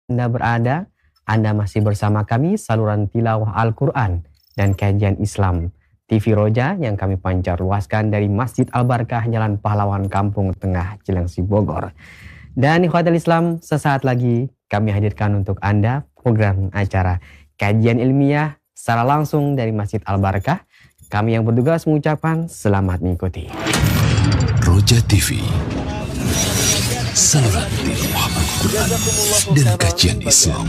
Anda berada, Anda masih bersama kami saluran tilawah Al-Quran dan kajian Islam TV Roja yang kami pancar luaskan dari Masjid Al-Barkah Jalan Pahlawan Kampung Tengah Cilengsi Bogor. Dan ikhwatul Islam, sesaat lagi kami hadirkan untuk Anda program acara kajian ilmiah secara langsung dari Masjid Al-Barkah. Kami yang bertugas mengucapkan selamat mengikuti. Roja TV, saluran tilawah Al-Quran dan kajian Islam.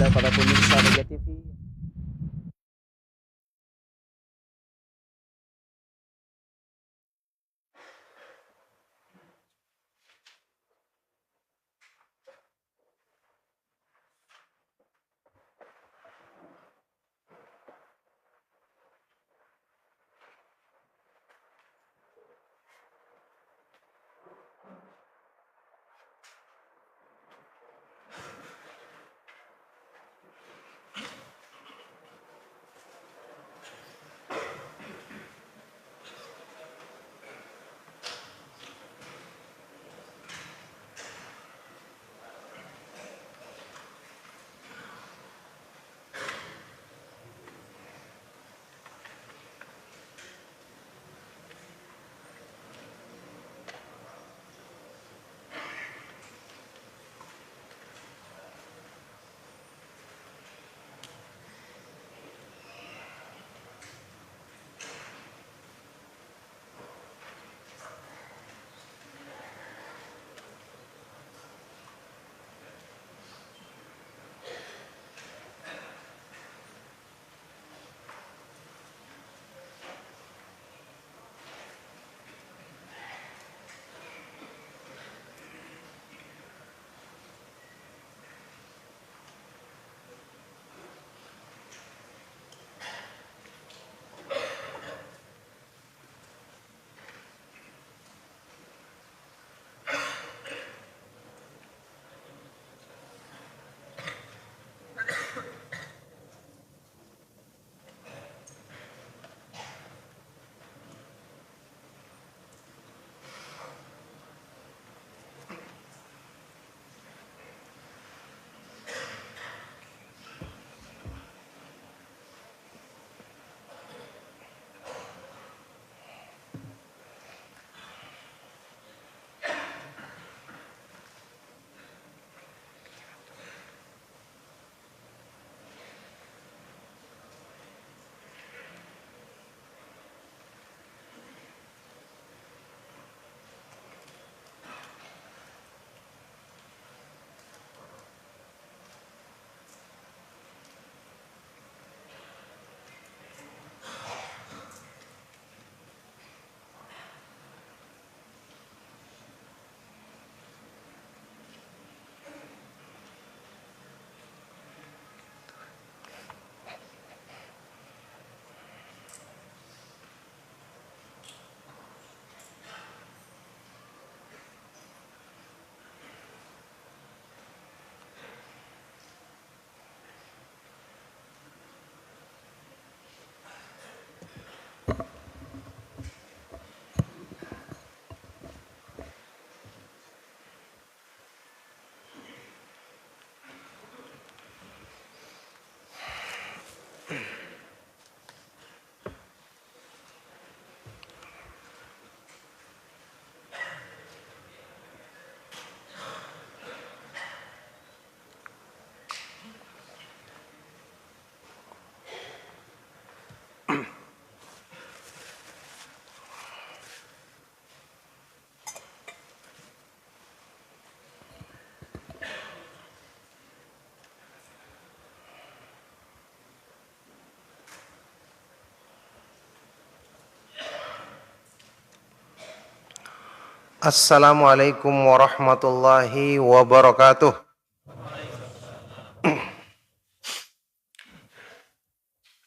Assalamualaikum warahmatullahi wabarakatuh.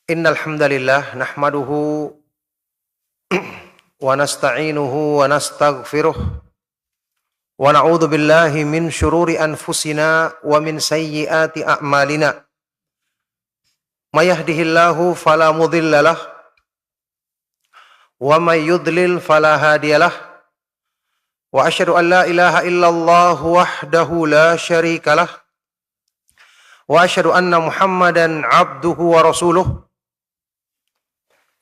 Innal hamdalillah nahmaduhu wa nasta'inuhu wa nastaghfiruh wa na'udzu billahi min syururi anfusina wa min sayyiati a'malina. May yahdihillahu fala mudhillalah wa may yudlil fala hadiyalah. Wa asyhadu an la ilaha illallah wahdahu la syarikalah وأشهد أن محمدا عبده ورسوله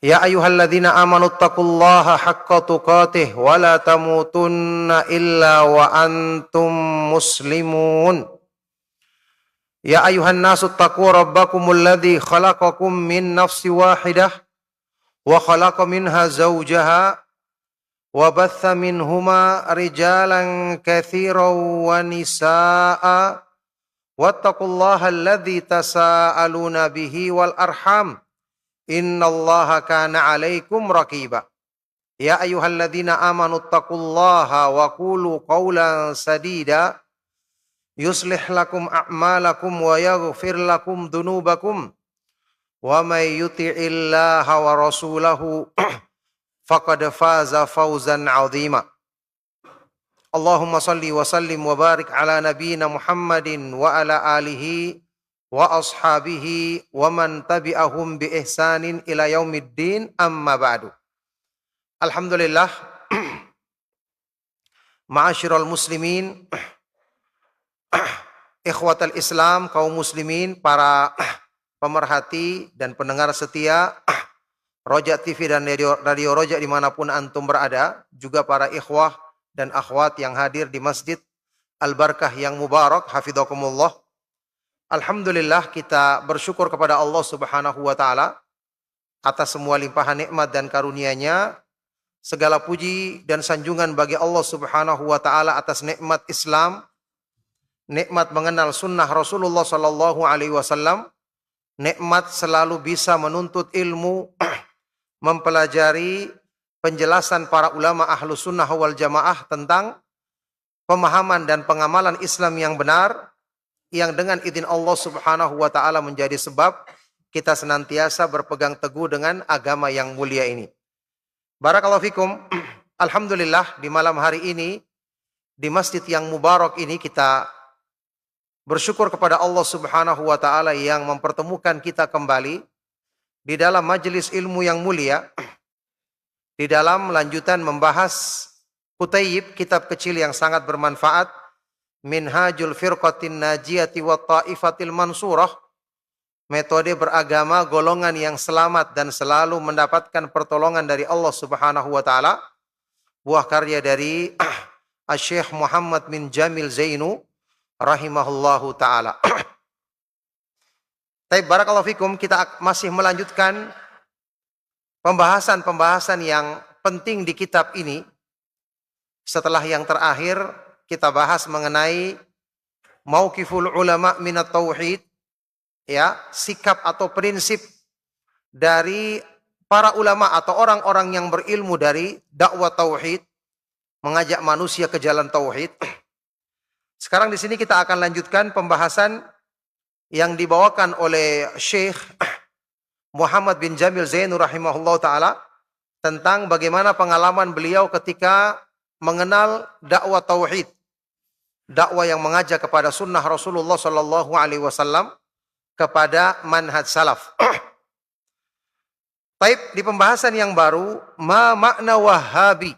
يا أيها الذين آمنوا اتقوا الله حق تقاته ولا تموتن إلا وأنتم مسلمون يا أيها الناس اتقوا ربكم الذي خلقكم من نفس واحدة وخلق منها زوجها وبث منهما رجالا كثيرا ونساء واتقوا الله الذي تساءلون به والأرحام إن الله كان عليكم رقيبا يا أيها الذين آمنوا اتقوا الله وقولوا قولا سديدا يصلح لكم أعمالكم ويغفر لكم ذنوبكم ومن يطع الله ورسوله فقد فاز فوزا عظيما اللهم صل وسلم وبارك على نبينا محمد وعلى آله وأصحابه ومن تبعهم بإحسان إلى يوم الدين أما بعد. Alhamdulillah, ma'asyiral muslimin, ikhwatal Islam, kaum muslimin, para pemerhati dan pendengar setia Roja TV dan Radio Roja dimanapun antum berada, juga para ikhwah dan akhwat yang hadir di Masjid Al-Barkah yang mubarak, hafidhakumullah. Alhamdulillah, kita bersyukur kepada Allah Subhanahu wa taala atas semua limpahan nikmat dan karunia-Nya. Segala puji dan sanjungan bagi Allah Subhanahu wa taala atas nikmat Islam, nikmat mengenal sunnah Rasulullah sallallahu alaihi wasallam, nikmat selalu bisa menuntut ilmu, mempelajari penjelasan para ulama ahlu sunnah wal jamaah tentang pemahaman dan pengamalan Islam yang benar, yang dengan izin Allah Subhanahu wa taala menjadi sebab kita senantiasa berpegang teguh dengan agama yang mulia ini. Barakallahu fikum. Alhamdulillah, di malam hari ini di masjid yang mubarak ini kita bersyukur kepada Allah Subhanahu wa taala yang mempertemukan kita kembali di dalam majelis ilmu yang mulia, di dalam lanjutan membahas Kutaib, kitab kecil yang sangat bermanfaat, Minhajul Firqatin Najiyati wa Ta'ifatil Mansurah, metode beragama golongan yang selamat dan selalu mendapatkan pertolongan dari Allah Subhanahu wa taala, buah karya dari Syekh Muhammad bin Jamil Zainu rahimahullahu taala. Baik, barakallahu fikum, kita masih melanjutkan pembahasan-pembahasan yang penting di kitab ini. Setelah yang terakhir kita bahas mengenai mauqiful ulama minat tauhid, ya, sikap atau prinsip dari para ulama atau orang-orang yang berilmu dari dakwah tauhid, mengajak manusia ke jalan tauhid. Sekarang di sini kita akan lanjutkan pembahasan yang dibawakan oleh Syekh Muhammad bin Jamil Zainu rahimahullah ta'ala tentang bagaimana pengalaman beliau ketika mengenal dakwah tauhid, dakwah yang mengajak kepada sunnah Rasulullah sallallahu alaihi wasallam, kepada manhaj salaf. Baik, di pembahasan yang baru, ma makna Wahabi?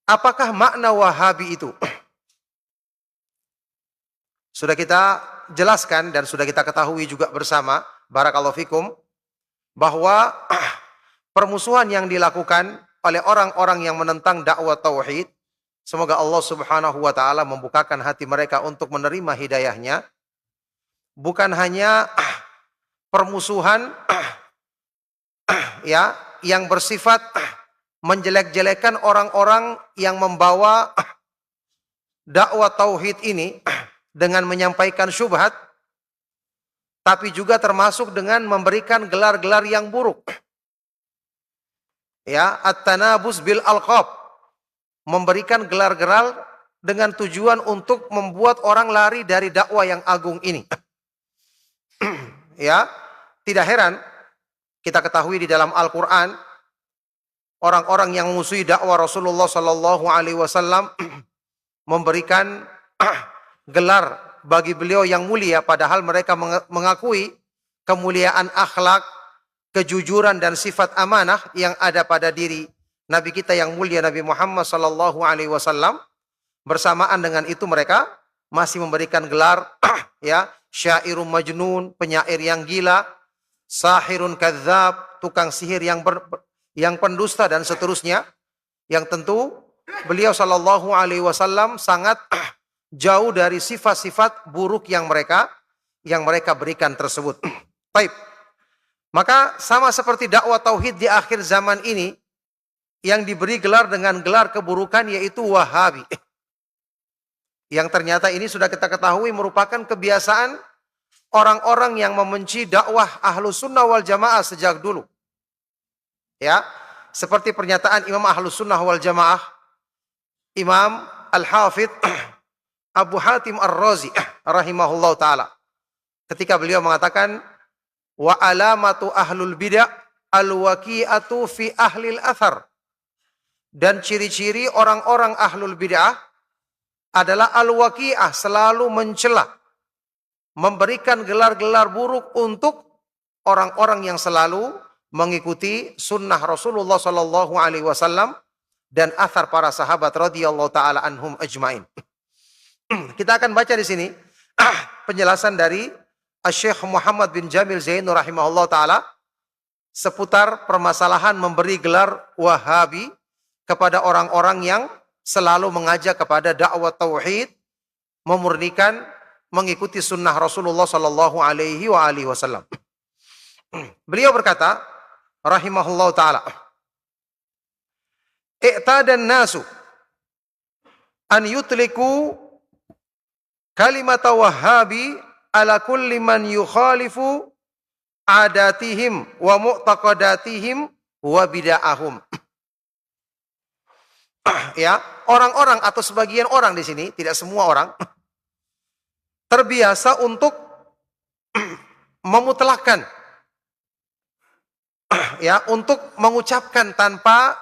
Apakah makna Wahabi itu? Sudah kita jelaskan dan sudah kita ketahui juga bersama, barakallahu fikum, bahwa permusuhan yang dilakukan oleh orang-orang yang menentang dakwah tauhid, semoga Allah Subhanahu wa taala membukakan hati mereka untuk menerima hidayahnya, bukan hanya permusuhan ya yang bersifat menjelek-jelekan orang-orang yang membawa dakwah tauhid ini dengan menyampaikan syubhat, tapi juga termasuk dengan memberikan gelar-gelar yang buruk. Ya, at-tanabus bil alqab, memberikan gelar-gelar dengan tujuan untuk membuat orang lari dari dakwah yang agung ini. Ya, tidak heran kita ketahui di dalam Al-Qur'an orang-orang yang memusuhi dakwah Rasulullah sallallahu alaihi wasallam memberikan gelar bagi beliau yang mulia, padahal mereka mengakui kemuliaan akhlak, kejujuran dan sifat amanah yang ada pada diri Nabi kita yang mulia Nabi Muhammad sallallahu alaihi wasallam. Bersamaan dengan itu mereka masih memberikan gelar ya, syairun majnun, penyair yang gila, sahirun kadzab, tukang sihir yang pendusta dan seterusnya. Yang tentu beliau sallallahu alaihi wasallam sangat jauh dari sifat-sifat buruk yang mereka berikan tersebut. Baik. Maka sama seperti dakwah tauhid di akhir zaman ini yang diberi gelar dengan gelar keburukan yaitu Wahabi. Yang ternyata ini sudah kita ketahui merupakan kebiasaan orang-orang yang membenci dakwah Ahlus Sunnah wal Jamaah sejak dulu. Ya, seperti pernyataan Imam Ahlus Sunnah wal Jamaah, Imam Al-Hafidh Abu Hatim Ar-Razi rahimahullah ta'ala. Ketika beliau mengatakan, wa alamatu ahlul bid'ah al-waqi'atu fi ahlil athar. Dan ciri-ciri orang-orang ahlul bid'ah adalah al-waqi'ah, selalu mencela, memberikan gelar-gelar buruk untuk orang-orang yang selalu mengikuti sunnah Rasulullah sallallahu alaihi wasallam dan athar para sahabat radhiyallahu taala anhum ajmain. Kita akan baca di sini penjelasan dari Syekh Muhammad bin Jamil Zainur rahimahullah taala seputar permasalahan memberi gelar Wahabi kepada orang-orang yang selalu mengajak kepada dakwah tauhid, memurnikan, mengikuti sunnah Rasulullah sallallahu alaihi wasallam. Beliau berkata, rahimahullah ta'ala, i'tadan nasu an yutliku kalimat Wahabi ala kulli man yukhalifu adatihim wa mu'taqadatihim wa bida'ahum. Ya, orang-orang atau sebagian orang di sini, tidak semua orang, terbiasa untuk memutlakkan, ya, untuk mengucapkan tanpa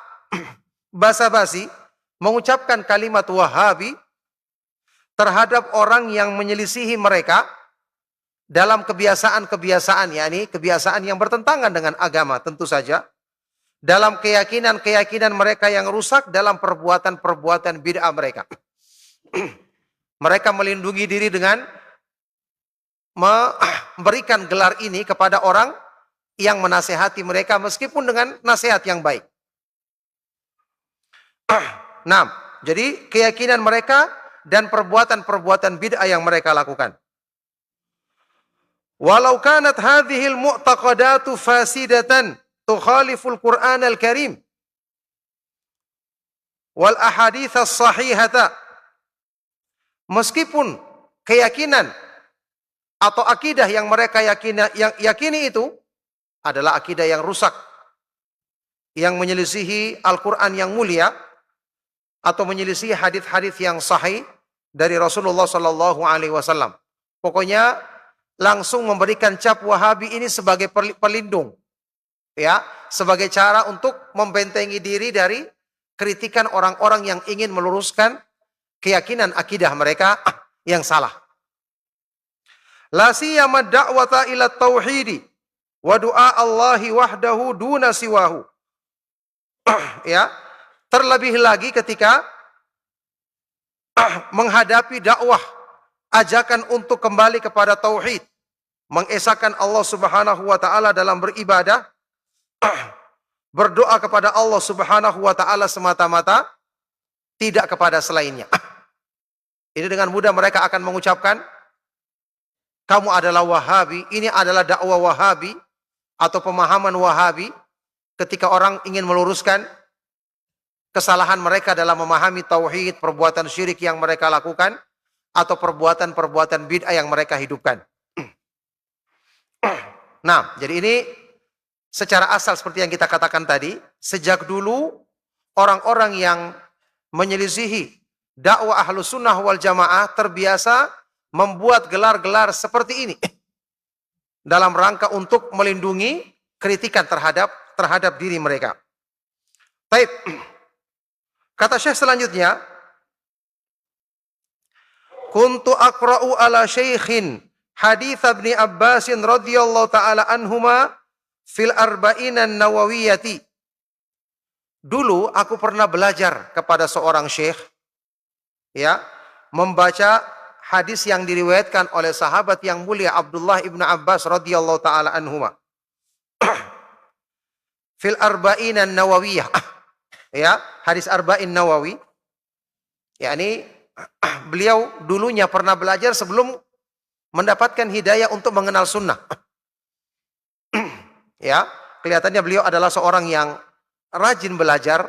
basa-basi, mengucapkan kalimat Wahabi terhadap orang yang menyelisihi mereka dalam kebiasaan-kebiasaan, yakni kebiasaan yang bertentangan dengan agama tentu saja, dalam keyakinan-keyakinan mereka yang rusak, dalam perbuatan-perbuatan bid'ah mereka. Mereka melindungi diri dengan memberikan gelar ini kepada orang yang menasehati mereka meskipun dengan nasihat yang baik. Nah, jadi keyakinan mereka dan perbuatan-perbuatan bid'ah yang mereka lakukan. Walau kanat hadhil mu'taqadatu fasidatan tukhaliful Qur'an al-Karim wal ahadits as-sahihata. Meskipun keyakinan atau akidah yang mereka yakini itu adalah akidah yang rusak, yang menyelisihi Al-Quran yang mulia, atau menyelisihi hadis-hadis yang sahih dari Rasulullah sallallahu alaihi wasallam. Pokoknya langsung memberikan cap Wahabi ini sebagai pelindung, ya, sebagai cara untuk membentengi diri dari kritikan orang-orang yang ingin meluruskan keyakinan akidah mereka yang salah. La siyama da'wata ila tauhidi wa du'a Allahi wahdahu duna siwahu. Ya, terlebih lagi ketika menghadapi dakwah, ajakan untuk kembali kepada tauhid, mengesahkan Allah Subhanahu wa taala dalam beribadah, berdoa kepada Allah Subhanahu wa taala semata-mata, tidak kepada selainnya. Ini dengan mudah mereka akan mengucapkan, kamu adalah Wahabi, ini adalah dakwah Wahabi atau pemahaman Wahabi, ketika orang ingin meluruskan kesalahan mereka dalam memahami tauhid, perbuatan syirik yang mereka lakukan, atau perbuatan-perbuatan bid'ah yang mereka hidupkan. Nah, jadi ini secara asal seperti yang kita katakan tadi, sejak dulu orang-orang yang menyelisihi dakwah Ahlus Sunnah wal Jamaah terbiasa membuat gelar-gelar seperti ini dalam rangka untuk melindungi kritikan terhadap diri mereka. Baik. Kata Syekh selanjutnya, kuntu aqra'u ala syaikhin hadits Ibnu Abbas radhiyallahu taala anhuma fil arba'in an-nawawiyati. Dulu aku pernah belajar kepada seorang syekh, ya, membaca hadis yang diriwayatkan oleh sahabat yang mulia Abdullah ibnu Abbas radhiyallahu taala anhuma. Fil arba'in an-nawawiyah. Ya, hadis arba'in Nawawi. Yakni beliau dulunya pernah belajar sebelum mendapatkan hidayah untuk mengenal sunnah. Ya, kelihatannya beliau adalah seorang yang rajin belajar,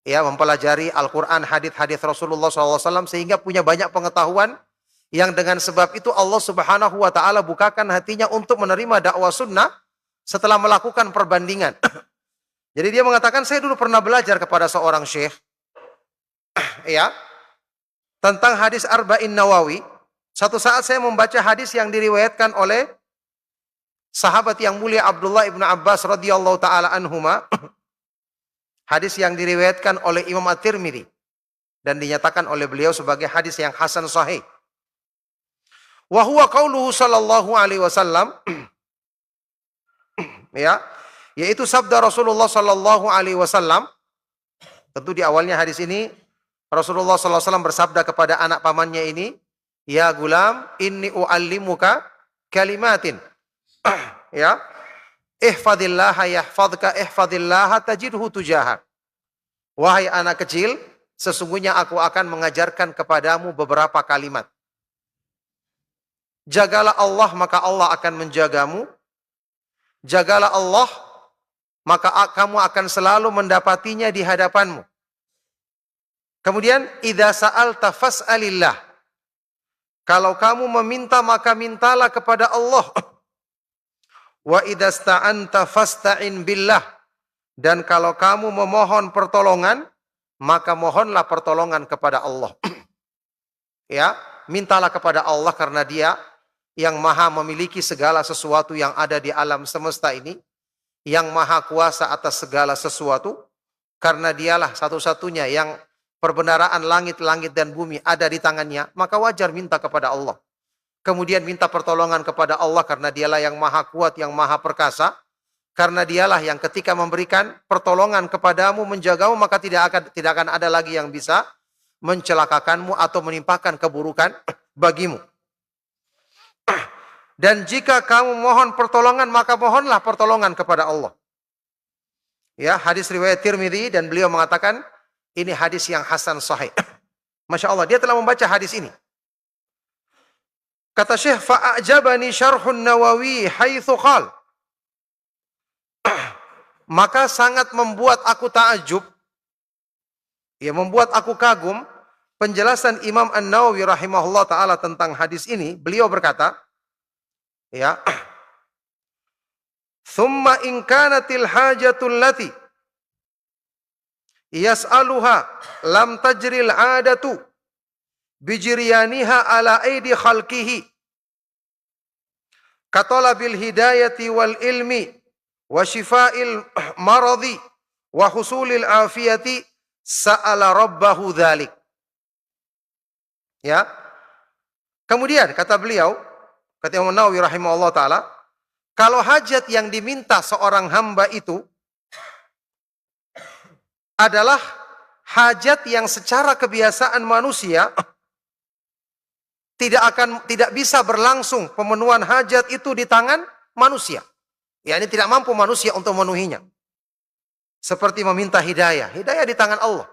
ya, mempelajari Al-Quran, hadis-hadis Rasulullah SAW, sehingga punya banyak pengetahuan yang dengan sebab itu Allah Subhanahu wa Ta'ala bukakan hatinya untuk menerima dakwah sunnah setelah melakukan perbandingan. Jadi dia mengatakan, saya dulu pernah belajar kepada seorang syekh, ya, tentang hadis arba'in Nawawi. Satu saat saya membaca hadis yang diriwayatkan oleh sahabat yang mulia Abdullah ibnu Abbas radhiyallahu taala anhuma. Hadis yang diriwayatkan oleh Imam At-Tirmidzi dan dinyatakan oleh beliau sebagai hadis yang hasan sahih. Wa huwa qauluhu sallallahu alaihi wasallam, ya, yaitu sabda Rasulullah sallallahu alaihi wasallam. Tentu di awalnya hadis ini Rasulullah sallallahu alaihi wasallam bersabda kepada anak pamannya ini, ya gulam, inni uallimuka kalimatin. Ya, ihfadillaha yahfadka, ihfadillaha tajidhu tujahak. Wahai anak kecil, sesungguhnya aku akan mengajarkan kepadamu beberapa kalimat. Jagalah Allah, maka Allah akan menjagamu. Jagalah Allah, maka kamu akan selalu mendapatinya di hadapanmu. Kemudian, idza sa'alta fas'alillah. Kalau kamu meminta, maka mintalah kepada Allah. Wa idza sta'anta fasta'in billah. Dan kalau kamu memohon pertolongan, maka mohonlah pertolongan kepada Allah. Ya, mintalah kepada Allah karena Dia yang maha memiliki segala sesuatu yang ada di alam semesta ini, yang maha kuasa atas segala sesuatu, karena Dialah satu-satunya yang perbendaraan langit-langit dan bumi ada di tangannya, maka wajar minta kepada Allah. Kemudian minta pertolongan kepada Allah karena Dialah yang maha kuat, yang maha perkasa, karena Dialah yang ketika memberikan pertolongan kepadamu, menjagamu, maka tidak akan ada lagi yang bisa mencelakakanmu atau menimpakan keburukan bagimu. Dan jika kamu mohon pertolongan, maka mohonlah pertolongan kepada Allah. Ya, hadis riwayat Tirmidzi dan beliau mengatakan ini hadis yang hasan sahih. Masya Allah, dia telah membaca hadis ini. Kata Syekh, fa'ajabani syarhun Nawawi haitsu qal. Maka sangat membuat aku ta'ajub, ya, membuat aku kagum penjelasan Imam An-Nawawi rahimahullah ta'ala tentang hadis ini. Beliau berkata, ya, thumma in kanatil hajatul lati yas'aluha lam tajril adatu bijriyaniha ala aidi khalqihi katalabil hidayati wal ilmi wa shifa'il maradi wa husulil afiyati sa'ala rabbahu dhalik. Ya. Kemudian kata beliau, kata Imam Nawawi rahimahullah ta'ala, kalau hajat yang diminta seorang hamba itu adalah hajat yang secara kebiasaan manusia tidak bisa berlangsung pemenuhan hajat itu di tangan manusia. Ya, ini tidak mampu manusia untuk memenuhinya. Seperti meminta hidayah. Hidayah di tangan Allah.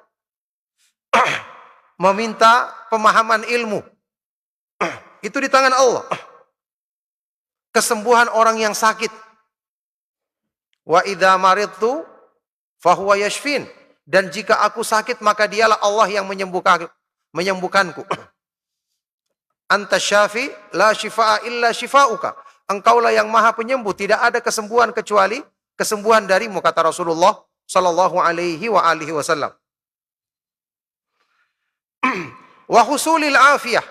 Meminta pemahaman ilmu. Itu di tangan Allah. Kesembuhan orang yang sakit. Wa idza maridtu fahuwa yashfin. Dan jika aku sakit, maka Dialah Allah yang menyembuhkanku. Anta syafi la shifaa illa shifauka. Engkaulah yang maha penyembuh, tidak ada kesembuhan kecuali kesembuhan darimu, kata Rasulullah sallallahu alaihi wa alihi wasallam. Wa husulil afiyah.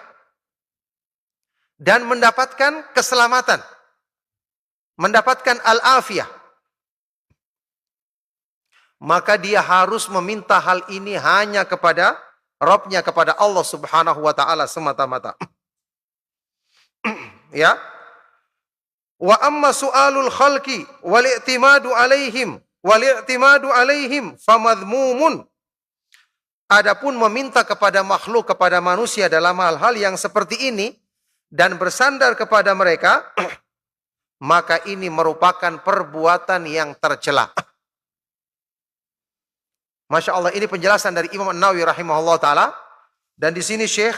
Dan mendapatkan keselamatan. Mendapatkan al-afiyah. Maka dia harus meminta hal ini hanya kepada Rabb-nya, kepada Allah subhanahu wa ta'ala semata-mata. Ya. Wa amma su'alul khalqi wal i'timadu alaihim famadhmumun. Adapun meminta kepada makhluk, kepada manusia dalam hal-hal yang seperti ini dan bersandar kepada mereka, maka ini merupakan perbuatan yang tercela. Masya Allah, ini penjelasan dari Imam An-Nawawi rahimahullah ta'ala. Dan di sini Syekh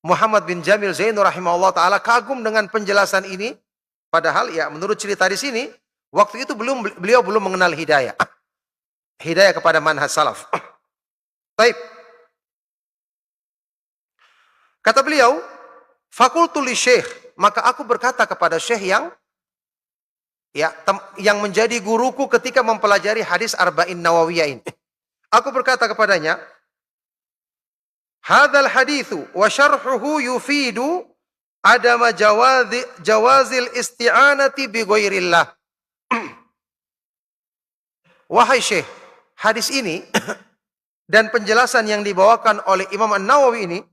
Muhammad bin Jamil Zainur rahimahullah ta'ala kagum dengan penjelasan ini. Padahal ya menurut cerita di sini, waktu itu beliau belum mengenal hidayah. Hidayah kepada manhaj salaf. Baik. Kata beliau, fakultu li syekh, maka aku berkata kepada syekh yang menjadi guruku ketika mempelajari hadis Arba'in Nawawiyah ini. Aku berkata kepadanya, hadzal haditsu wa syarhuhu yufidu adama jawazil isti'anati bi ghairillah. Wahai syekh, hadis ini dan penjelasan yang dibawakan oleh Imam An-Nawawi ini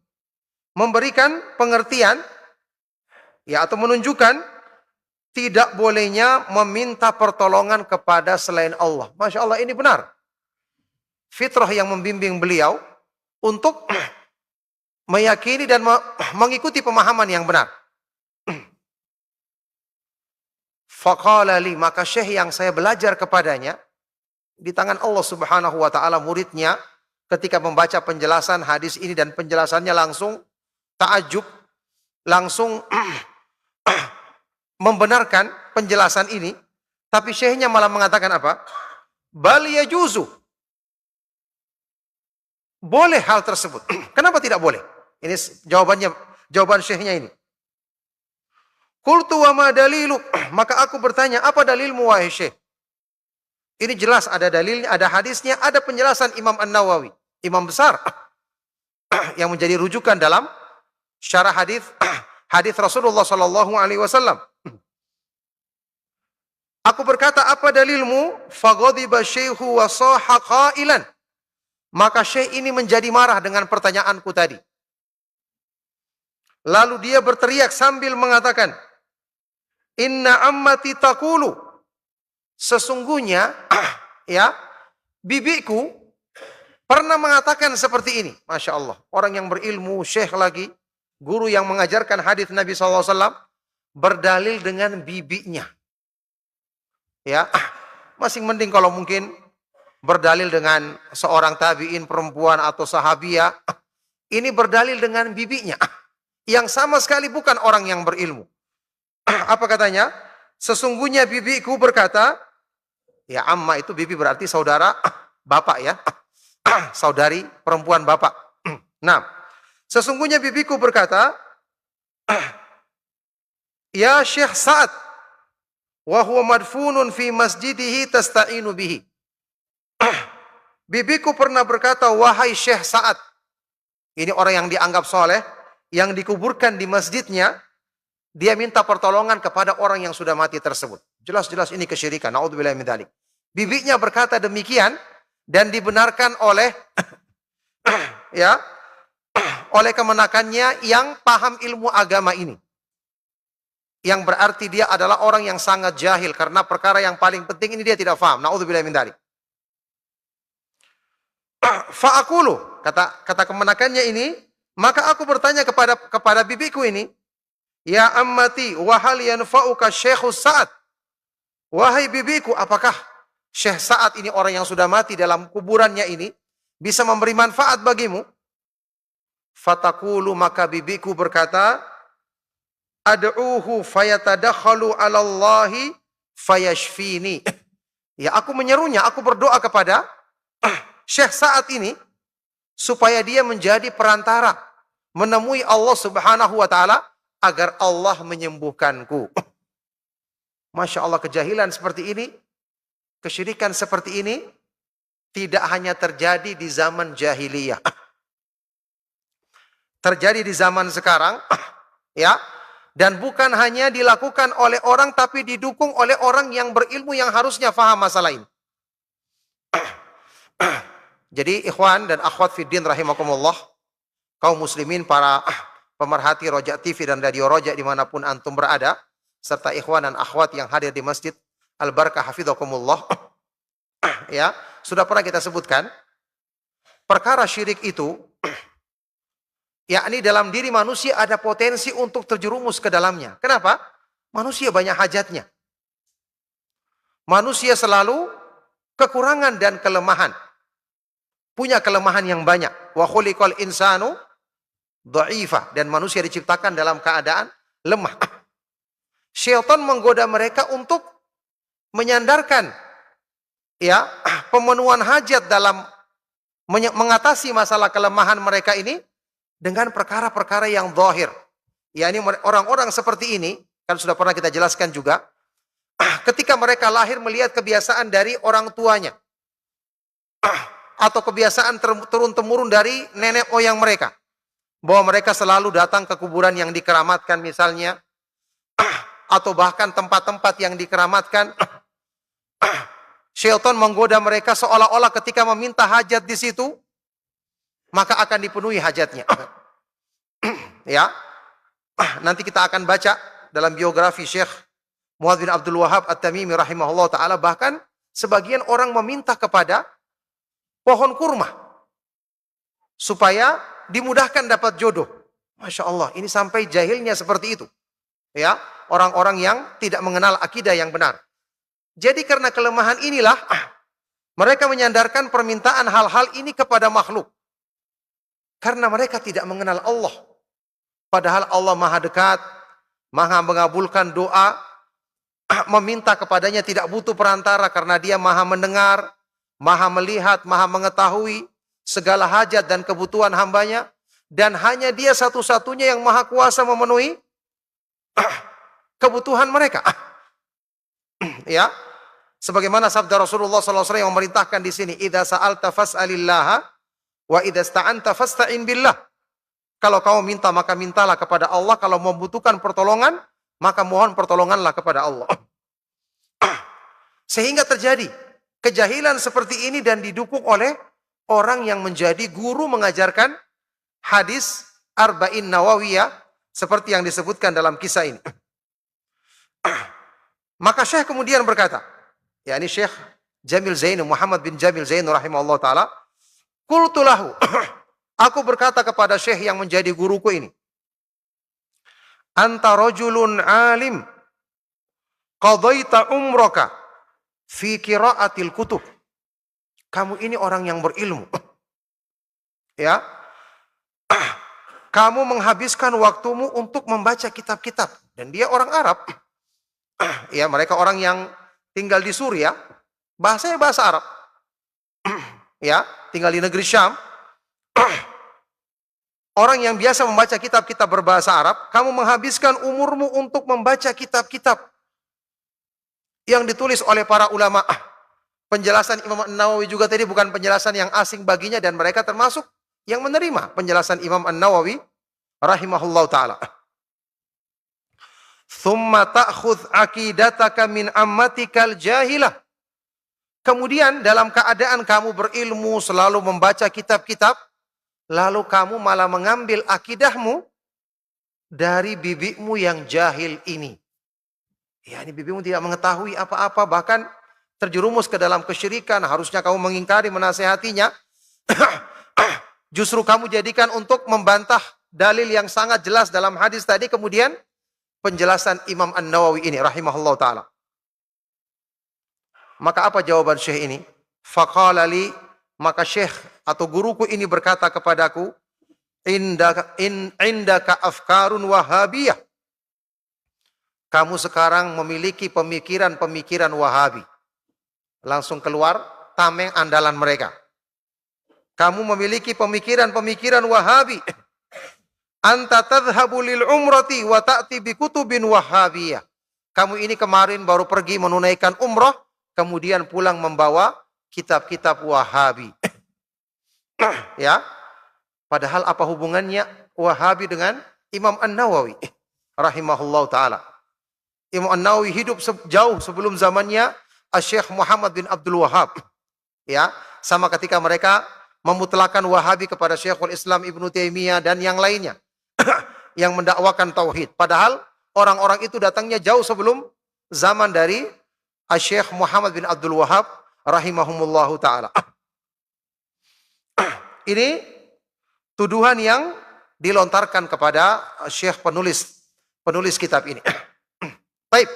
memberikan pengertian atau menunjukkan tidak bolehnya meminta pertolongan kepada selain Allah. Masya Allah, ini benar. Fitrah yang membimbing beliau untuk meyakini dan mengikuti pemahaman yang benar. Faqala li, maka syekh yang saya belajar kepadanya, di tangan Allah subhanahu wa ta'ala muridnya, ketika membaca penjelasan hadis ini dan penjelasannya langsung ta'ajub, langsung membenarkan penjelasan ini, tapi syekhnya malah mengatakan apa? Bal yajuzu. Boleh hal tersebut. Kenapa tidak boleh? Ini jawaban syekhnya ini. Qultu wa ma dalilu? Maka aku bertanya, apa dalilmu wahai syekh? Ini jelas ada dalilnya, ada hadisnya, ada penjelasan Imam An-Nawawi, imam besar yang menjadi rujukan dalam syarah hadis Rasulullah sallallahu alaihi wasallam. Aku berkata, apa dalilmu? Faghadiba syekhu wa saha qailan. Maka syekh ini menjadi marah dengan pertanyaanku tadi. Lalu dia berteriak sambil mengatakan, inna ammati taqulu, sesungguhnya bibiku pernah mengatakan seperti ini. Masya Allah, orang yang berilmu, syekh lagi, guru yang mengajarkan hadis Nabi SAW, berdalil dengan bibinya. Masih mending kalau mungkin berdalil dengan seorang tabi'in perempuan atau sahabiyah. Ini berdalil dengan bibinya, yang sama sekali bukan orang yang berilmu. Apa katanya? Sesungguhnya bibiku berkata, amma itu bibi berarti saudara bapak saudari perempuan bapak. Nah, sesungguhnya bibiku berkata, ya Syekh Sa'ad, wa huwa madfunun fi masjidihi tasta'inu bihi. Bibiku pernah berkata, wahai Syekh Sa'ad. Ini orang yang dianggap soleh, yang dikuburkan di masjidnya, dia minta pertolongan kepada orang yang sudah mati tersebut. Jelas-jelas ini kesyirikan. Na'udzubillahi min dzalik. Bibinya berkata demikian dan dibenarkan oleh oleh kemenakannya yang paham ilmu agama ini. Yang berarti dia adalah orang yang sangat jahil karena perkara yang paling penting ini dia tidak paham. Na'udzubillahi min dzalik. Fa'akulu, kata kemenakannya ini, maka aku bertanya kepada bibiku ini, ya ammati wa hal yanfa'uka Syekh Sa'ad? Wahai bibiku, apakah Syekh Sa'ad ini orang yang sudah mati dalam kuburannya ini bisa memberi manfaat bagimu? Fatakulu, maka bibiku berkata, ad'uhu fayatadakhalu 'ala Allahi fayashfini. Ya, aku menyerunya, aku berdoa kepada Syekh Sa'ad ini supaya dia menjadi perantara menemui Allah Subhanahu wa taala agar Allah menyembuhkanku. Masya Allah, kejahilan seperti ini, kesyirikan seperti ini tidak hanya terjadi di zaman jahiliyah. Terjadi di zaman sekarang, dan bukan hanya dilakukan oleh orang tapi didukung oleh orang yang berilmu yang harusnya faham masalah ini. Jadi ikhwan dan akhwat fiddin rahimakumullah, kaum muslimin, para pemerhati Roja TV dan Radio Roja dimanapun antum berada, serta ikhwan dan akhwat yang hadir di Masjid Al-Barakah hafidhakumullah. Sudah pernah kita sebutkan, perkara syirik itu, yakni dalam diri manusia ada potensi untuk terjerumus ke dalamnya. Kenapa? Manusia banyak hajatnya. Manusia selalu kekurangan dan kelemahan. Punya kelemahan yang banyak. Wa khuliqal insanu dha'ifa, dan manusia diciptakan dalam keadaan lemah. Syaitan menggoda mereka untuk menyandarkan ya pemenuhan hajat dalam mengatasi masalah kelemahan mereka ini dengan perkara-perkara yang zahir. Ya, ini orang-orang seperti ini kan sudah pernah kita jelaskan juga. Ketika mereka lahir melihat kebiasaan dari orang tuanya atau kebiasaan turun-temurun dari nenek moyang mereka, bahwa mereka selalu datang ke kuburan yang dikeramatkan misalnya, atau bahkan tempat-tempat yang dikeramatkan. Syaitan menggoda mereka seolah-olah ketika meminta hajat di situ, maka akan dipenuhi hajatnya. Ya, nanti kita akan baca dalam biografi Syekh Muhammad bin Abdul Wahab At-Tamimi rahimahullah ta'ala, bahkan sebagian orang meminta kepada pohon kurma supaya dimudahkan dapat jodoh. Masya Allah, ini sampai jahilnya seperti itu. Ya, orang-orang yang tidak mengenal akidah yang benar. Jadi karena kelemahan inilah mereka menyandarkan permintaan hal-hal ini kepada makhluk. Karena mereka tidak mengenal Allah. Padahal Allah maha dekat, maha mengabulkan doa, meminta kepadanya tidak butuh perantara karena dia maha mendengar, maha melihat, maha mengetahui segala hajat dan kebutuhan hambanya. Dan hanya dia satu-satunya yang maha kuasa memenuhi kebutuhan mereka. Ya, sebagaimana sabda Rasulullah SAW yang memerintahkan di sini, idza sa'alta fas'alillaha wa idza sta'anta fasta'in billah. Kalau kamu minta maka mintalah kepada Allah, kalau membutuhkan pertolongan maka mohon pertolonganlah kepada Allah. Sehingga terjadi kejahilan seperti ini dan didukung oleh orang yang menjadi guru mengajarkan hadis Arba'in Nawawiyah seperti yang disebutkan dalam kisah ini. Maka Syekh kemudian berkata, yakni Syekh Jamil Zainu, Muhammad bin Jamil Zainu rahimahullah ta'ala, qultu lahu, aku berkata kepada Syekh yang menjadi guruku ini, anta rajulun alim, qadaita umraka fi qiraatil kutub. Kamu ini orang yang berilmu. Ya. Kamu menghabiskan waktumu untuk membaca kitab-kitab. Dan dia orang Arab. Ya, mereka orang yang tinggal di Suria, bahasanya bahasa Arab. Ya, tinggal di negeri Syam. Orang yang biasa membaca kitab-kitab berbahasa Arab, kamu menghabiskan umurmu untuk membaca kitab-kitab yang ditulis oleh para ulama. Penjelasan Imam An-Nawawi juga tadi bukan penjelasan yang asing baginya, dan mereka termasuk yang menerima penjelasan Imam An-Nawawi rahimahullah ta'ala. Thumma ta'khudh aqidataka min ammatikal jahilah. Kemudian dalam keadaan kamu berilmu, selalu membaca kitab-kitab, lalu kamu malah mengambil akidahmu dari bibimu yang jahil ini. Ya, ini bibimu tidak mengetahui apa-apa, bahkan terjerumus ke dalam kesyirikan. Harusnya kamu mengingkari, menasehatinya. Justru kamu jadikan untuk membantah dalil yang sangat jelas dalam hadis tadi, kemudian penjelasan Imam An-Nawawi ini rahimahullah ta'ala. Maka apa jawaban Syekh ini? Faqala li, maka Syekh atau guruku ini berkata kepadaku, indaka afkarun wahabiyah. Kamu sekarang memiliki pemikiran-pemikiran Wahabi. Langsung keluar tameng andalan mereka. Kamu memiliki pemikiran-pemikiran Wahabi. Anta tadhhabu lil umrati wa ta'ti bi kutubin wahabiyah. Kamu ini kemarin baru pergi menunaikan umrah, kemudian pulang membawa kitab-kitab Wahabi. Ya. Padahal apa hubungannya Wahabi dengan Imam An-Nawawi rahimahullah ta'ala? Imam An-Nawawi hidup jauh sebelum zamannya Syekh Muhammad bin Abdul Wahab. Ya, sama ketika mereka memutlakan Wahabi kepada Syekhul Islam Ibnu Taimiyah dan yang lainnya yang mendakwakan tauhid. Padahal orang-orang itu datangnya jauh sebelum zaman dari Syekh Muhammad bin Abdul Wahab rahimahumullahu ta'ala. Ini tuduhan yang dilontarkan kepada Syekh penulis kitab ini. Baik.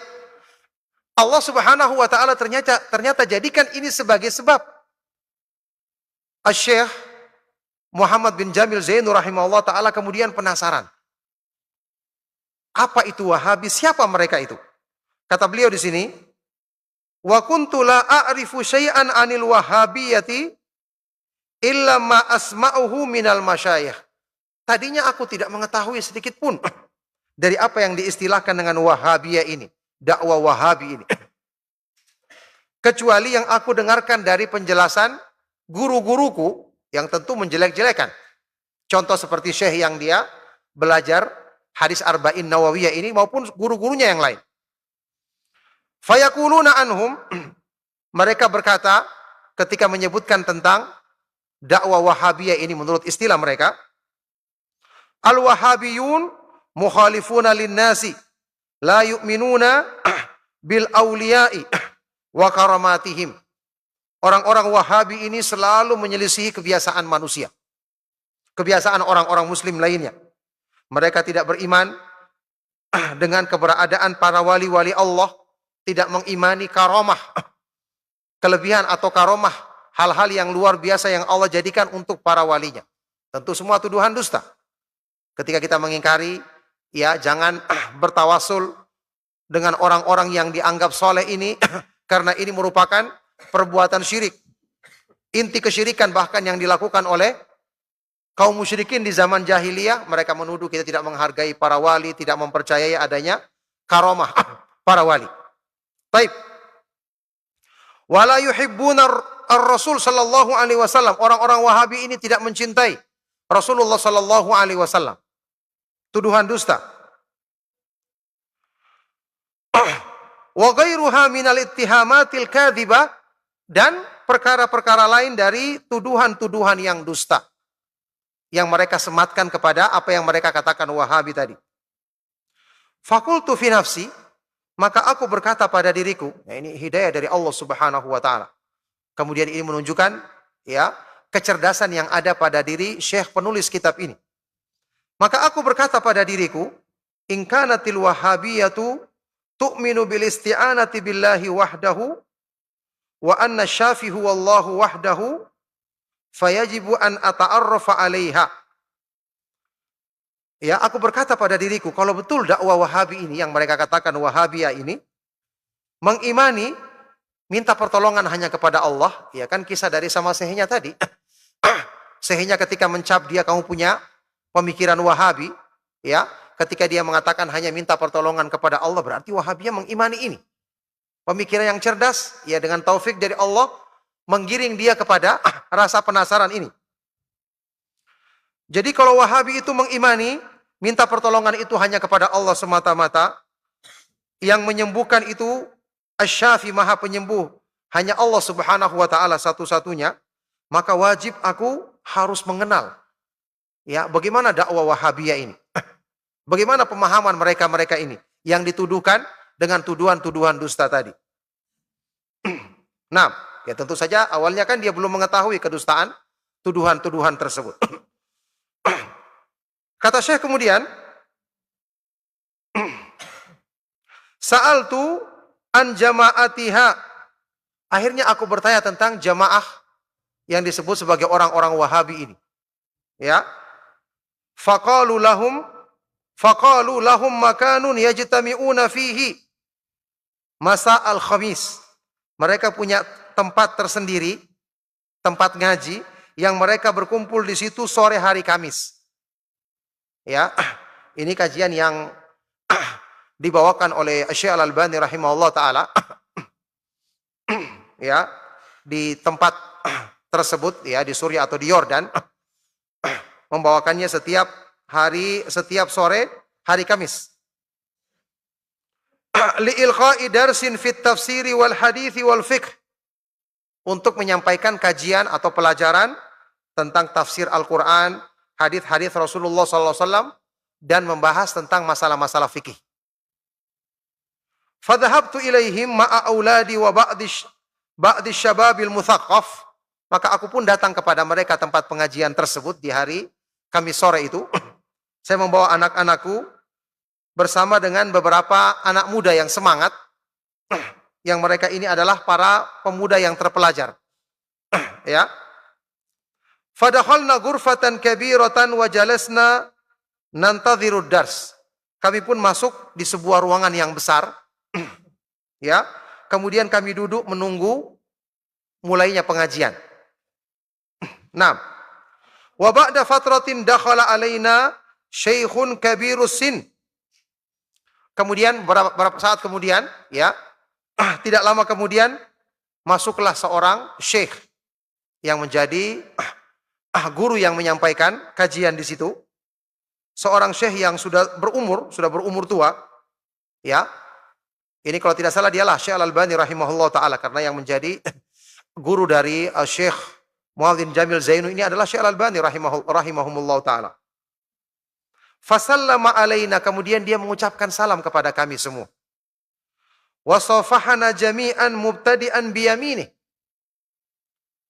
Allah Subhanahu wa taala ternyata jadikan ini sebagai sebab. Syekh Muhammad bin Jamil Zainur rahimahullah taala kemudian penasaran. Apa itu Wahabi? Siapa mereka itu? Kata beliau di sini, wa kuntu la a'rifu syai'an 'anil wahabiyyati illa ma asma'uhu minal masyayikh. Tadinya aku tidak mengetahui sedikit pun dari apa yang diistilahkan dengan Wahabiyah ini, dakwah Wahabi ini. Kecuali yang aku dengarkan dari penjelasan guru-guruku yang tentu menjelek-jelekan. Contoh seperti syekh yang dia belajar hadis Arba'in Nawawiyah ini maupun guru-gurunya yang lain. Fayaquluna anhum, mereka berkata ketika menyebutkan tentang dakwah Wahabiyah ini menurut istilah mereka, al-Wahabiyun mukhalifuna lin-nasi la yu'minuna bil awliya'i wa karamatihim. Orang-orang Wahabi ini selalu menyelisihi kebiasaan manusia, kebiasaan orang-orang muslim lainnya. Mereka tidak beriman dengan keberadaan para wali-wali Allah, tidak mengimani karamah, kelebihan atau karamah, hal-hal yang luar biasa yang Allah jadikan untuk para walinya. Tentu semua tuduhan dusta. Ketika kita mengingkari, ya jangan bertawasul dengan orang-orang yang dianggap soleh ini, karena ini merupakan perbuatan syirik. Inti kesyirikan bahkan yang dilakukan oleh kaum musyrikin di zaman jahiliyah, mereka menuduh kita tidak menghargai para wali, tidak mempercayai adanya karamah para wali. Baik. Wala yuhibbuna ar-Rasul sallallahu alaihi wasallam. Orang-orang Wahabi ini tidak mencintai Rasulullah sallallahu alaihi wasallam. Tuduhan dusta. Wa ghairuha minal ittihamatil kadhibah, dan perkara-perkara lain dari tuduhan-tuduhan yang dusta yang mereka sematkan kepada apa yang mereka katakan Wahabi tadi. Fakultu fi nafsi, maka aku berkata pada diriku, nah ini hidayah dari Allah Subhanahu wa taala. Kemudian ini menunjukkan ya kecerdasan yang ada pada diri Syekh penulis kitab ini. Maka aku berkata pada diriku, in kanatil wahabiyatu tu'minu bil isti'anati billahi wahdahu wa anna syafi huwallahu wahdahu fayajibu an ata'arrafa 'alaiha. Ya, aku berkata pada diriku, kalau betul dakwah Wahabi ini yang mereka katakan Wahabiyah ini mengimani minta pertolongan hanya kepada Allah, ya kan kisah dari sama sehingga tadi. Sehingga ketika mencap dia kamu punya pemikiran Wahabi, ya, ketika dia mengatakan hanya minta pertolongan kepada Allah, berarti Wahabiyah mengimani ini. Pemikiran yang cerdas, ya dengan taufik dari Allah, menggiring dia kepada rasa penasaran ini. Jadi kalau Wahabi itu mengimani, minta pertolongan itu hanya kepada Allah semata-mata, yang menyembuhkan itu Asy-Syafi, Maha Penyembuh, hanya Allah Subhanahu wa taala satu-satunya, maka wajib aku harus mengenal ya bagaimana dakwah Wahabiyah ini. Bagaimana pemahaman mereka-mereka ini yang dituduhkan dengan tuduhan-tuduhan dusta tadi. Nah, ya tentu saja awalnya kan dia belum mengetahui kedustaan tuduhan-tuduhan tersebut. Kata Syekh kemudian, Sa'altu an jama'atiha. Akhirnya aku bertanya tentang jamaah yang disebut sebagai orang-orang Wahabi ini. Ya. Faqalu lahum makanun yajtami'una fihi masa al-khamis. Mereka punya tempat tersendiri, tempat ngaji yang mereka berkumpul di situ sore hari Kamis. Ya, ini kajian yang dibawakan oleh Syekh Al-Albani rahimahullah taala. Ya, di tempat tersebut ya di Suriah atau di Yordan, membawakannya setiap sore hari Kamis. Li'ilqa'i darsin fit tafsiri wal hadithi wal fiqh, untuk menyampaikan kajian atau pelajaran tentang tafsir Al-Quran, hadis-hadis Rasulullah SAW, dan membahas tentang masalah-masalah fikih. Fadhahabtu ilaihim ma'a auladi wa ba'di syababil muthaqqaf. Maka aku pun datang kepada mereka tempat pengajian tersebut di hari Kamis sore itu. Saya membawa anak-anakku bersama dengan beberapa anak muda yang semangat. Yang mereka ini adalah para pemuda yang terpelajar. Ya. Fadakhalna ghurfatan kabiratan wa jalasna nantadhirud dars. Kami pun masuk di sebuah ruangan yang besar. Ya. Kemudian kami duduk menunggu mulainya pengajian. Nah, wa ba'da fatratin dakhala alaina syaikhun kabirus sin. Kemudian beberapa saat kemudian, ya, tidak lama kemudian masuklah seorang syekh yang menjadi guru yang menyampaikan kajian di situ. Seorang syekh yang sudah berumur tua, ya. Ini kalau tidak salah dialah Syekh Al-Albani rahimahullah taala, karena yang menjadi guru dari Syekh Muadzin Jamil Zainu ini adalah Syekh Al-Albani rahimahumullah ta'ala. Fasallama alaina, kemudian dia mengucapkan salam kepada kami semua. Wasafahana jami'an mubtadi'an biyaminih.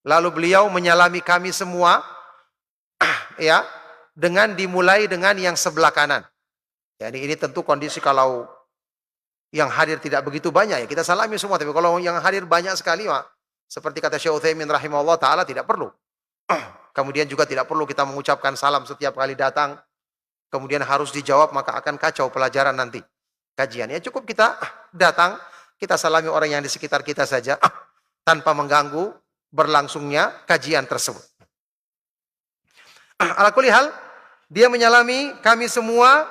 Lalu beliau menyalami kami semua, ya, dengan dimulai dengan yang sebelah kanan. Jadi ini tentu kondisi kalau yang hadir tidak begitu banyak, ya kita salami semua. Tapi kalau yang hadir banyak sekali, seperti kata Syekh Utsaimin rahimahullah ta'ala, tidak perlu. Kemudian juga tidak perlu kita mengucapkan salam setiap kali datang. Kemudian harus dijawab, maka akan kacau pelajaran nanti. Kajian. Ya cukup kita datang, kita salami orang yang di sekitar kita saja, tanpa mengganggu berlangsungnya kajian tersebut. Ala kulli hal, dia menyalami kami semua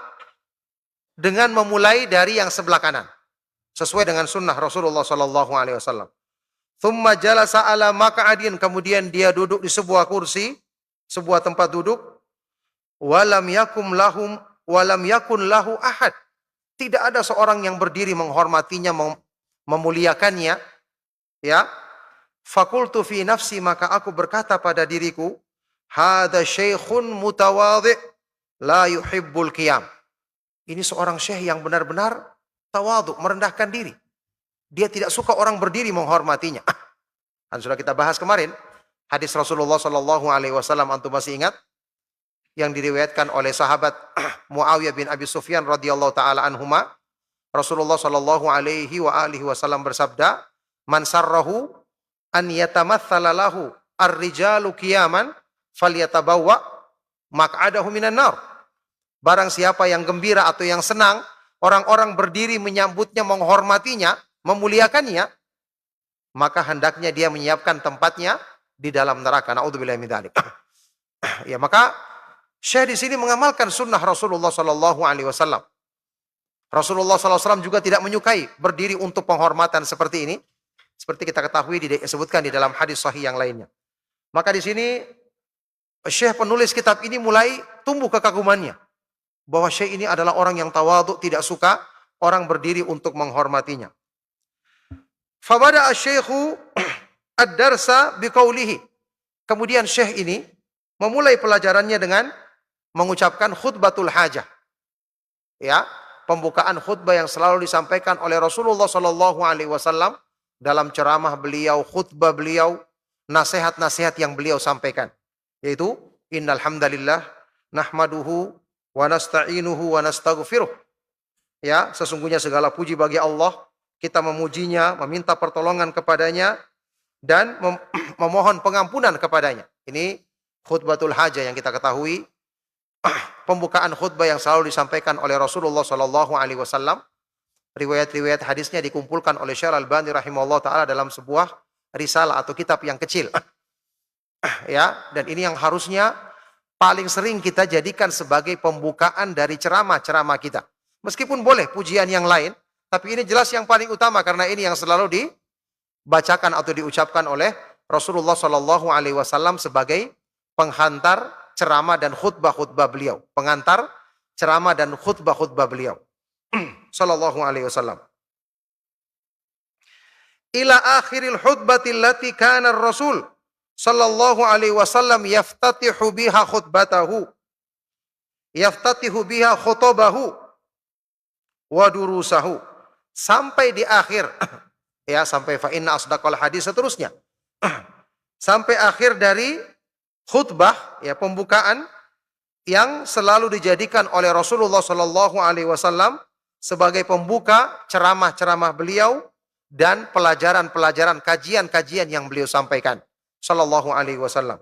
dengan memulai dari yang sebelah kanan. Sesuai dengan sunnah Rasulullah SAW. Thumma jalasa ala maq'adin, kemudian dia duduk di sebuah kursi, sebuah tempat duduk. Walam yakun lahu ahad. Tidak ada seorang yang berdiri menghormatinya, memuliakannya. Ya. Fakultu fi nafsi, maka aku berkata pada diriku, hada syekhun mutawadhi' la yuhibbul qiyam. Ini seorang syekh yang benar-benar tawadhu, merendahkan diri. Dia tidak suka orang berdiri menghormatinya. Dan sudah kita bahas kemarin hadis Rasulullah SAW, antum masih ingat? Yang diriwayatkan oleh sahabat Muawiyah bin Abi Sufyan radhiyallahu taala anhuma. Rasulullah SAW bersabda, "Man sarrahu an yatamatsala lahu ar-rijalu qiyaman falyatabawwa maq'adahu minan nar." Barang siapa yang gembira atau yang senang orang-orang berdiri menyambutnya, menghormatinya, memuliakannya, maka hendaknya dia menyiapkan tempatnya di dalam neraka. Na'udzubillahi min dzalik. Ya, maka Syekh di sini mengamalkan sunnah Rasulullah SAW. Rasulullah SAW juga tidak menyukai berdiri untuk penghormatan seperti ini, seperti kita ketahui disebutkan di dalam hadis sahih yang lainnya. Maka di sini Syekh penulis kitab ini mulai tumbuh kekagumannya bahwa Syekh ini adalah orang yang tawadhu, tidak suka orang berdiri untuk menghormatinya. Fabada asy-syaikhu ad-darsa biqaulihi. Kemudian Syekh ini memulai pelajarannya dengan mengucapkan khutbatul hajah. Ya, pembukaan khutbah yang selalu disampaikan oleh Rasulullah SAW dalam ceramah beliau, khutbah beliau, nasihat-nasihat yang beliau sampaikan. Yaitu, innal hamdalillah nahmaduhu wa nasta'inuhu wa nastaghfiruh. Ya, sesungguhnya segala puji bagi Allah, kita memujinya, meminta pertolongan kepadanya, dan memohon pengampunan kepadanya. Ini khutbatul hajah yang kita ketahui, pembukaan khutbah yang selalu disampaikan oleh Rasulullah SAW. Riwayat-riwayat hadisnya dikumpulkan oleh Syekh Al-Albani rahimahullah ta'ala dalam sebuah risalah atau kitab yang kecil. Ya, dan ini yang harusnya paling sering kita jadikan sebagai pembukaan dari ceramah-ceramah kita. Meskipun boleh pujian yang lain, tapi ini jelas yang paling utama karena ini yang selalu dibacakan atau diucapkan oleh Rasulullah SAW sebagai penghantar ceramah dan khutbah-khutbah beliau. Pengantar ceramah dan khutbah-khutbah beliau. Sallallahu alaihi wasallam. Ila akhiril khutbati allati kana ar-rasul sallallahu alaihi wasallam yaftatihu biha khutbatahu. Yaftatihu biha khutabahu wa durusahu. Sampai di akhir, ya, sampai fa inna asdaqal hadis seterusnya. sampai akhir dari khutbah, ya, pembukaan yang selalu dijadikan oleh Rasulullah Shallallahu Alaihi Wasallam sebagai pembuka ceramah-ceramah beliau dan pelajaran-pelajaran, kajian-kajian yang beliau sampaikan Shallallahu Alaihi Wasallam.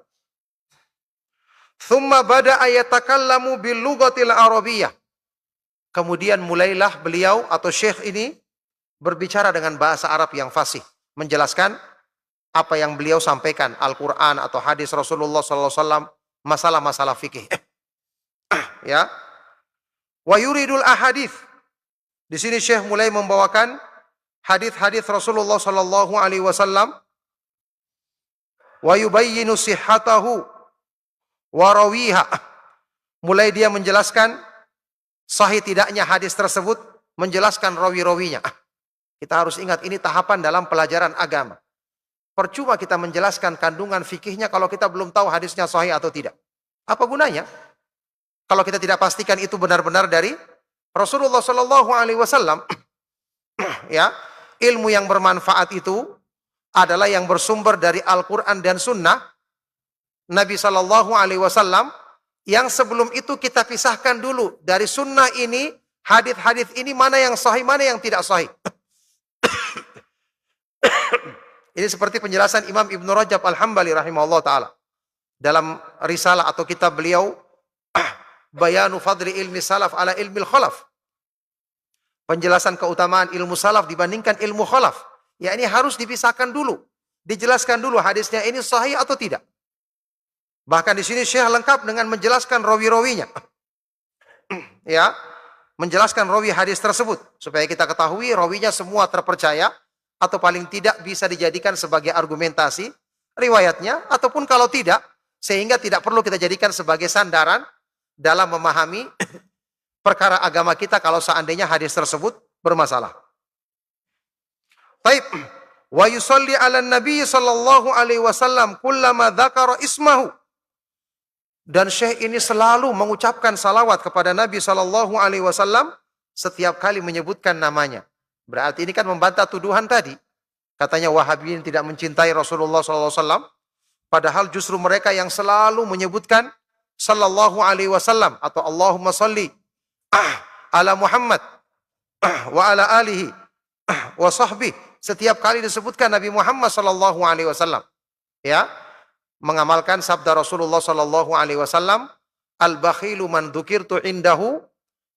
Thumma bada'a yatakallamu bil lughatil arabiyyah. Kemudian mulailah beliau atau syekh ini berbicara dengan bahasa Arab yang fasih, menjelaskan apa yang beliau sampaikan, Al-Quran atau hadis Rasulullah SAW, masalah-masalah fikih. Ya, wa yuridul ahadith. Di sini syekh mulai membawakan hadis-hadis Rasulullah Sallallahu Alaihi Wasallam. Wa yubayyinu sihhatahu wa rawiha. Mulai dia menjelaskan sahih tidaknya hadis tersebut, menjelaskan rawi-rawinya. Kita harus ingat ini tahapan dalam pelajaran agama. Percuma kita menjelaskan kandungan fikihnya kalau kita belum tahu hadisnya sahih atau tidak. Apa gunanya? Kalau kita tidak pastikan itu benar-benar dari Rasulullah Sallallahu Alaihi Wasallam. Ya, ilmu yang bermanfaat itu adalah yang bersumber dari Al-Quran dan Sunnah Nabi Sallallahu Alaihi Wasallam. Yang sebelum itu kita pisahkan dulu dari Sunnah ini, hadis-hadis ini mana yang sahih, mana yang tidak sahih. Ini seperti penjelasan Imam Ibn Rajab Al-Hambali rahimahullah ta'ala dalam risalah atau kitab beliau Bayanu Fadli Ilmi Salaf ala Ilmi Khalaf. Penjelasan keutamaan ilmu salaf dibandingkan ilmu khalaf. Ya, ini harus dipisahkan dulu, dijelaskan dulu hadisnya ini sahih atau tidak. Bahkan di sini Syekh lengkap dengan menjelaskan rawi-rawinya. Ya, menjelaskan rawi hadis tersebut supaya kita ketahui rawinya semua terpercaya atau paling tidak bisa dijadikan sebagai argumentasi riwayatnya, ataupun kalau tidak, sehingga tidak perlu kita jadikan sebagai sandaran dalam memahami perkara agama kita kalau seandainya hadis tersebut bermasalah. Taib. Wa yusalli 'alan nabiy sallallahu alaihi wasallam kullama dzakara ismahu. Dan Syekh ini selalu mengucapkan salawat kepada Nabi sallallahu alaihi wasallam setiap kali menyebutkan namanya. Berarti ini kan membantah tuduhan tadi. Katanya Wahabiyin tidak mencintai Rasulullah sallallahu alaihi wasallam, padahal justru mereka yang selalu menyebutkan sallallahu alaihi wasallam atau Allahumma salli ala Muhammad wa ala alihi wa sahbihi. Setiap kali disebutkan Nabi Muhammad sallallahu alaihi wasallam, ya, mengamalkan sabda Rasulullah sallallahu alaihi wasallam, al-bakhilu man dzukirtu indahu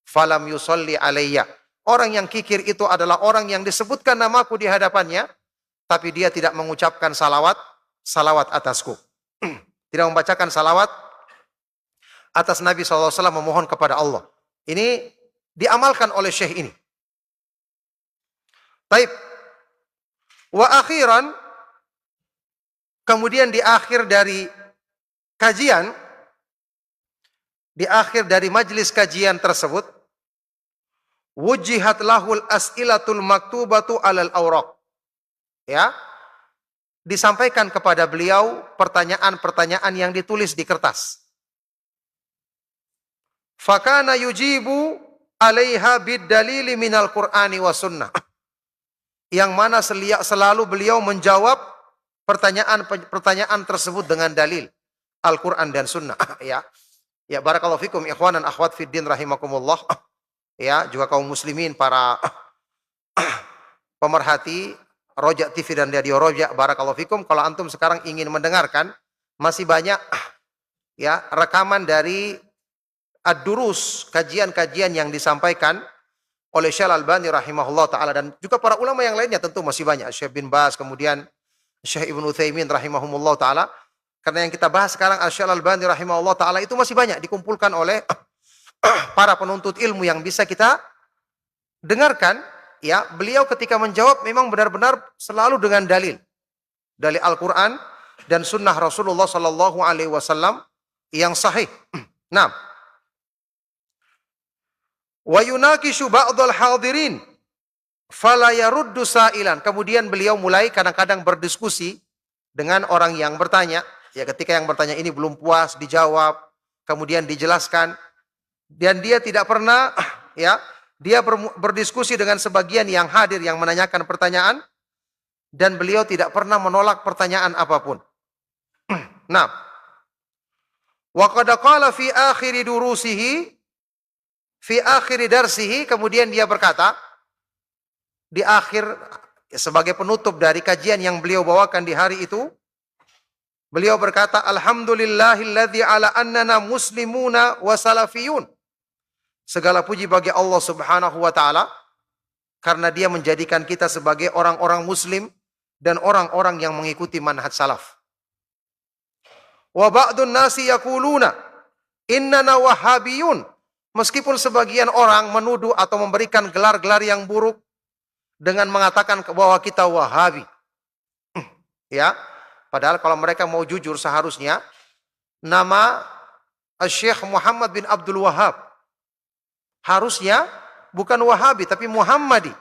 falam yusalli alayya. Orang yang kikir itu adalah orang yang disebutkan namaku di hadapannya, tapi dia tidak mengucapkan salawat atasku. Tidak membacakan salawat atas Nabi SAW memohon kepada Allah. Ini diamalkan oleh Syekh ini. Taib. Wa akhiran, kemudian di akhir dari kajian, di akhir dari majlis kajian tersebut, wujihat lahul as'ilatul maktubatu alal awraq. Ya, disampaikan kepada beliau pertanyaan-pertanyaan yang ditulis di kertas. Fakana yujibu alaiha bid-dalili minal Qur'ani wa sunnah. Yang mana selalu beliau menjawab pertanyaan tersebut dengan dalil Al-Quran dan Sunnah. Ya, ya, barakallahu fikum ikhwan dan akhwat fiddin rahimakumullah. Ya, juga kaum muslimin, para pemerhati Roja TV dan Radio Roja, barakallahu fikum. Kalau antum sekarang ingin mendengarkan, masih banyak ya rekaman dari ad-durus, kajian-kajian yang disampaikan oleh Syekh Al-Albani rahimahullah ta'ala, dan juga para ulama yang lainnya tentu masih banyak. Syekh bin Baz, kemudian Syekh Ibn Utsaimin rahimahumullah ta'ala. Karena yang kita bahas sekarang Syekh Al-Albani rahimahullah ta'ala itu masih banyak dikumpulkan oleh para penuntut ilmu yang bisa kita dengarkan. Ya, beliau ketika menjawab memang benar-benar selalu dengan dalil Al-Quran dan Sunnah Rasulullah Sallallahu Alaihi Wasallam yang sahih. Nah, wa yunakishu ba'dal hadirin fala yaruddu sa'ilan. Kemudian beliau mulai kadang-kadang berdiskusi dengan orang yang bertanya. Ya, ketika yang bertanya ini belum puas dijawab, kemudian dijelaskan, dan dia tidak pernah ya, dia berdiskusi dengan sebagian yang hadir yang menanyakan pertanyaan, dan beliau tidak pernah menolak pertanyaan apapun. Nah, wa qad qala fi akhir durusihi fi akhir darsihi, kemudian dia berkata di akhir sebagai penutup dari kajian yang beliau bawakan di hari itu, beliau berkata, alhamdulillahilladzi ala annana muslimuna wa salafiyun. Segala puji bagi Allah Subhanahu wa taala karena dia menjadikan kita sebagai orang-orang muslim dan orang-orang yang mengikuti manhaj salaf. Wa ba'dun nasi yaquluna innana wahhabiyun. Meskipun sebagian orang menuduh atau memberikan gelar-gelar yang buruk dengan mengatakan bahwa kita Wahabi. Ya, padahal kalau mereka mau jujur seharusnya nama Syekh Muhammad bin Abdul Wahhab harusnya bukan Wahabi tapi Muhammadi.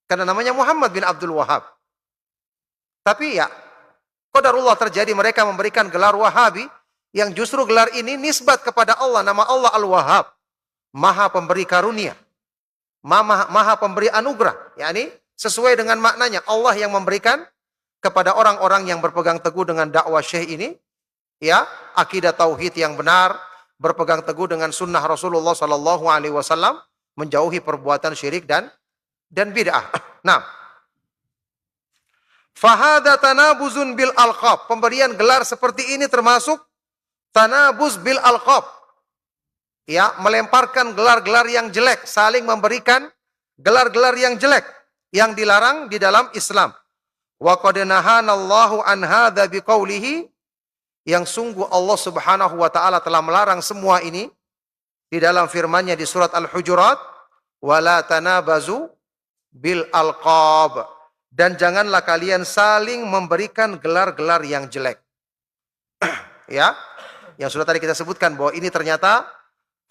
Karena namanya Muhammad bin Abdul Wahhab. Tapi ya, qadarullah terjadi mereka memberikan gelar Wahabi yang justru gelar ini nisbat kepada Allah, nama Allah Al-Wahhab. Maha pemberi karunia, maha pemberi anugerah, yakni sesuai dengan maknanya Allah yang memberikan kepada orang-orang yang berpegang teguh dengan dakwah Syekh ini, ya, akidah tauhid yang benar, berpegang teguh dengan sunnah Rasulullah Sallallahu Alaihi Wasallam, menjauhi perbuatan syirik dan bid'ah. Nah, fahada tanabuzun bil alqab, pemberian gelar seperti ini termasuk tanabuz bil alqab. Ya, melemparkan gelar-gelar yang jelek, saling memberikan gelar-gelar yang jelek yang dilarang di dalam Islam. Wa qad nahanallahu an hadza biqaulihi, yang sungguh Allah Subhanahu wa taala telah melarang semua ini di dalam firman-Nya di surat Al-Hujurat, wala tanabazu bil alqab, dan janganlah kalian saling memberikan gelar-gelar yang jelek. Ya, yang sudah tadi kita sebutkan bahwa ini ternyata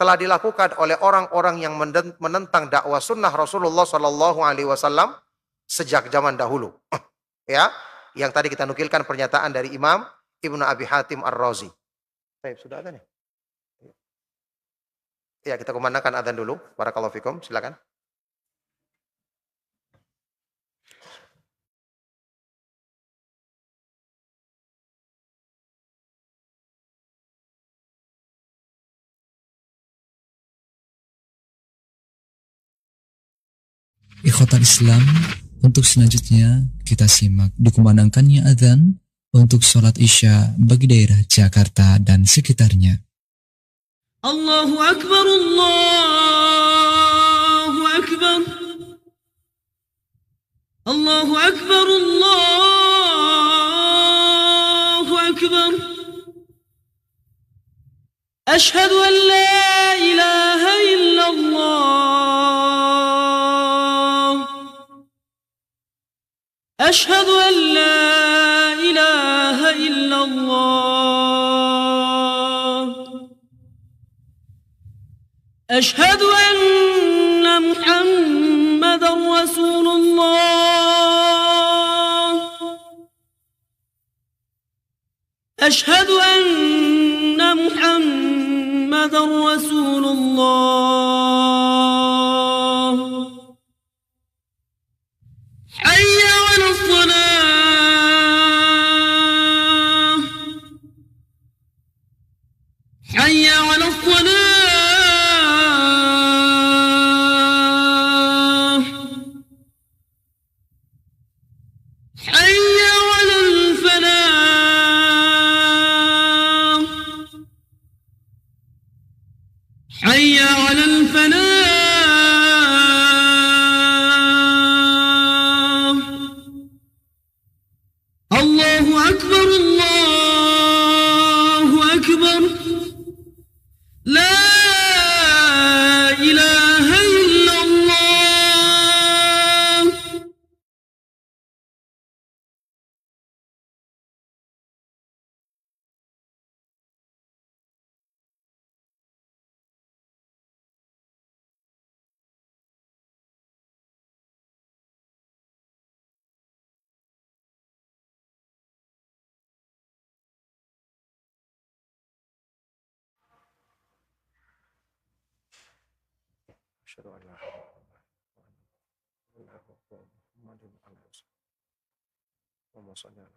telah dilakukan oleh orang-orang yang menentang dakwah sunnah Rasulullah Sallallahu Alaihi Wasallam sejak zaman dahulu. Ya, yang tadi kita nukilkan pernyataan dari Imam Ibnu Abi Hatim Ar-Razi. Sudah ada nih. Ya, kita kumandangkan adzan dulu. Barakallahu fikum. Silakan. Ikhwatal Islam, untuk selanjutnya kita simak dikumandangkannya adzan untuk sholat Isya bagi daerah Jakarta dan sekitarnya. Allahu Akbar, Allahu Akbar, Allahu Akbar, Allahu Akbar. Ashhadu an la ilaha illallah. Ashhadu an la ilaha illallah. Ashhadu anna Muhammadar Rasulullah. Ashhadu anna Muhammadar Rasulullah. Hayya 'alas salah. Hayya 'alas salah. حي على الفلاح. الله أكبر، الله أكبر، لا إله إلا الله. Asyhadu an la ilaha illallah Muhammadun rasulullah. Allahumma shalli ala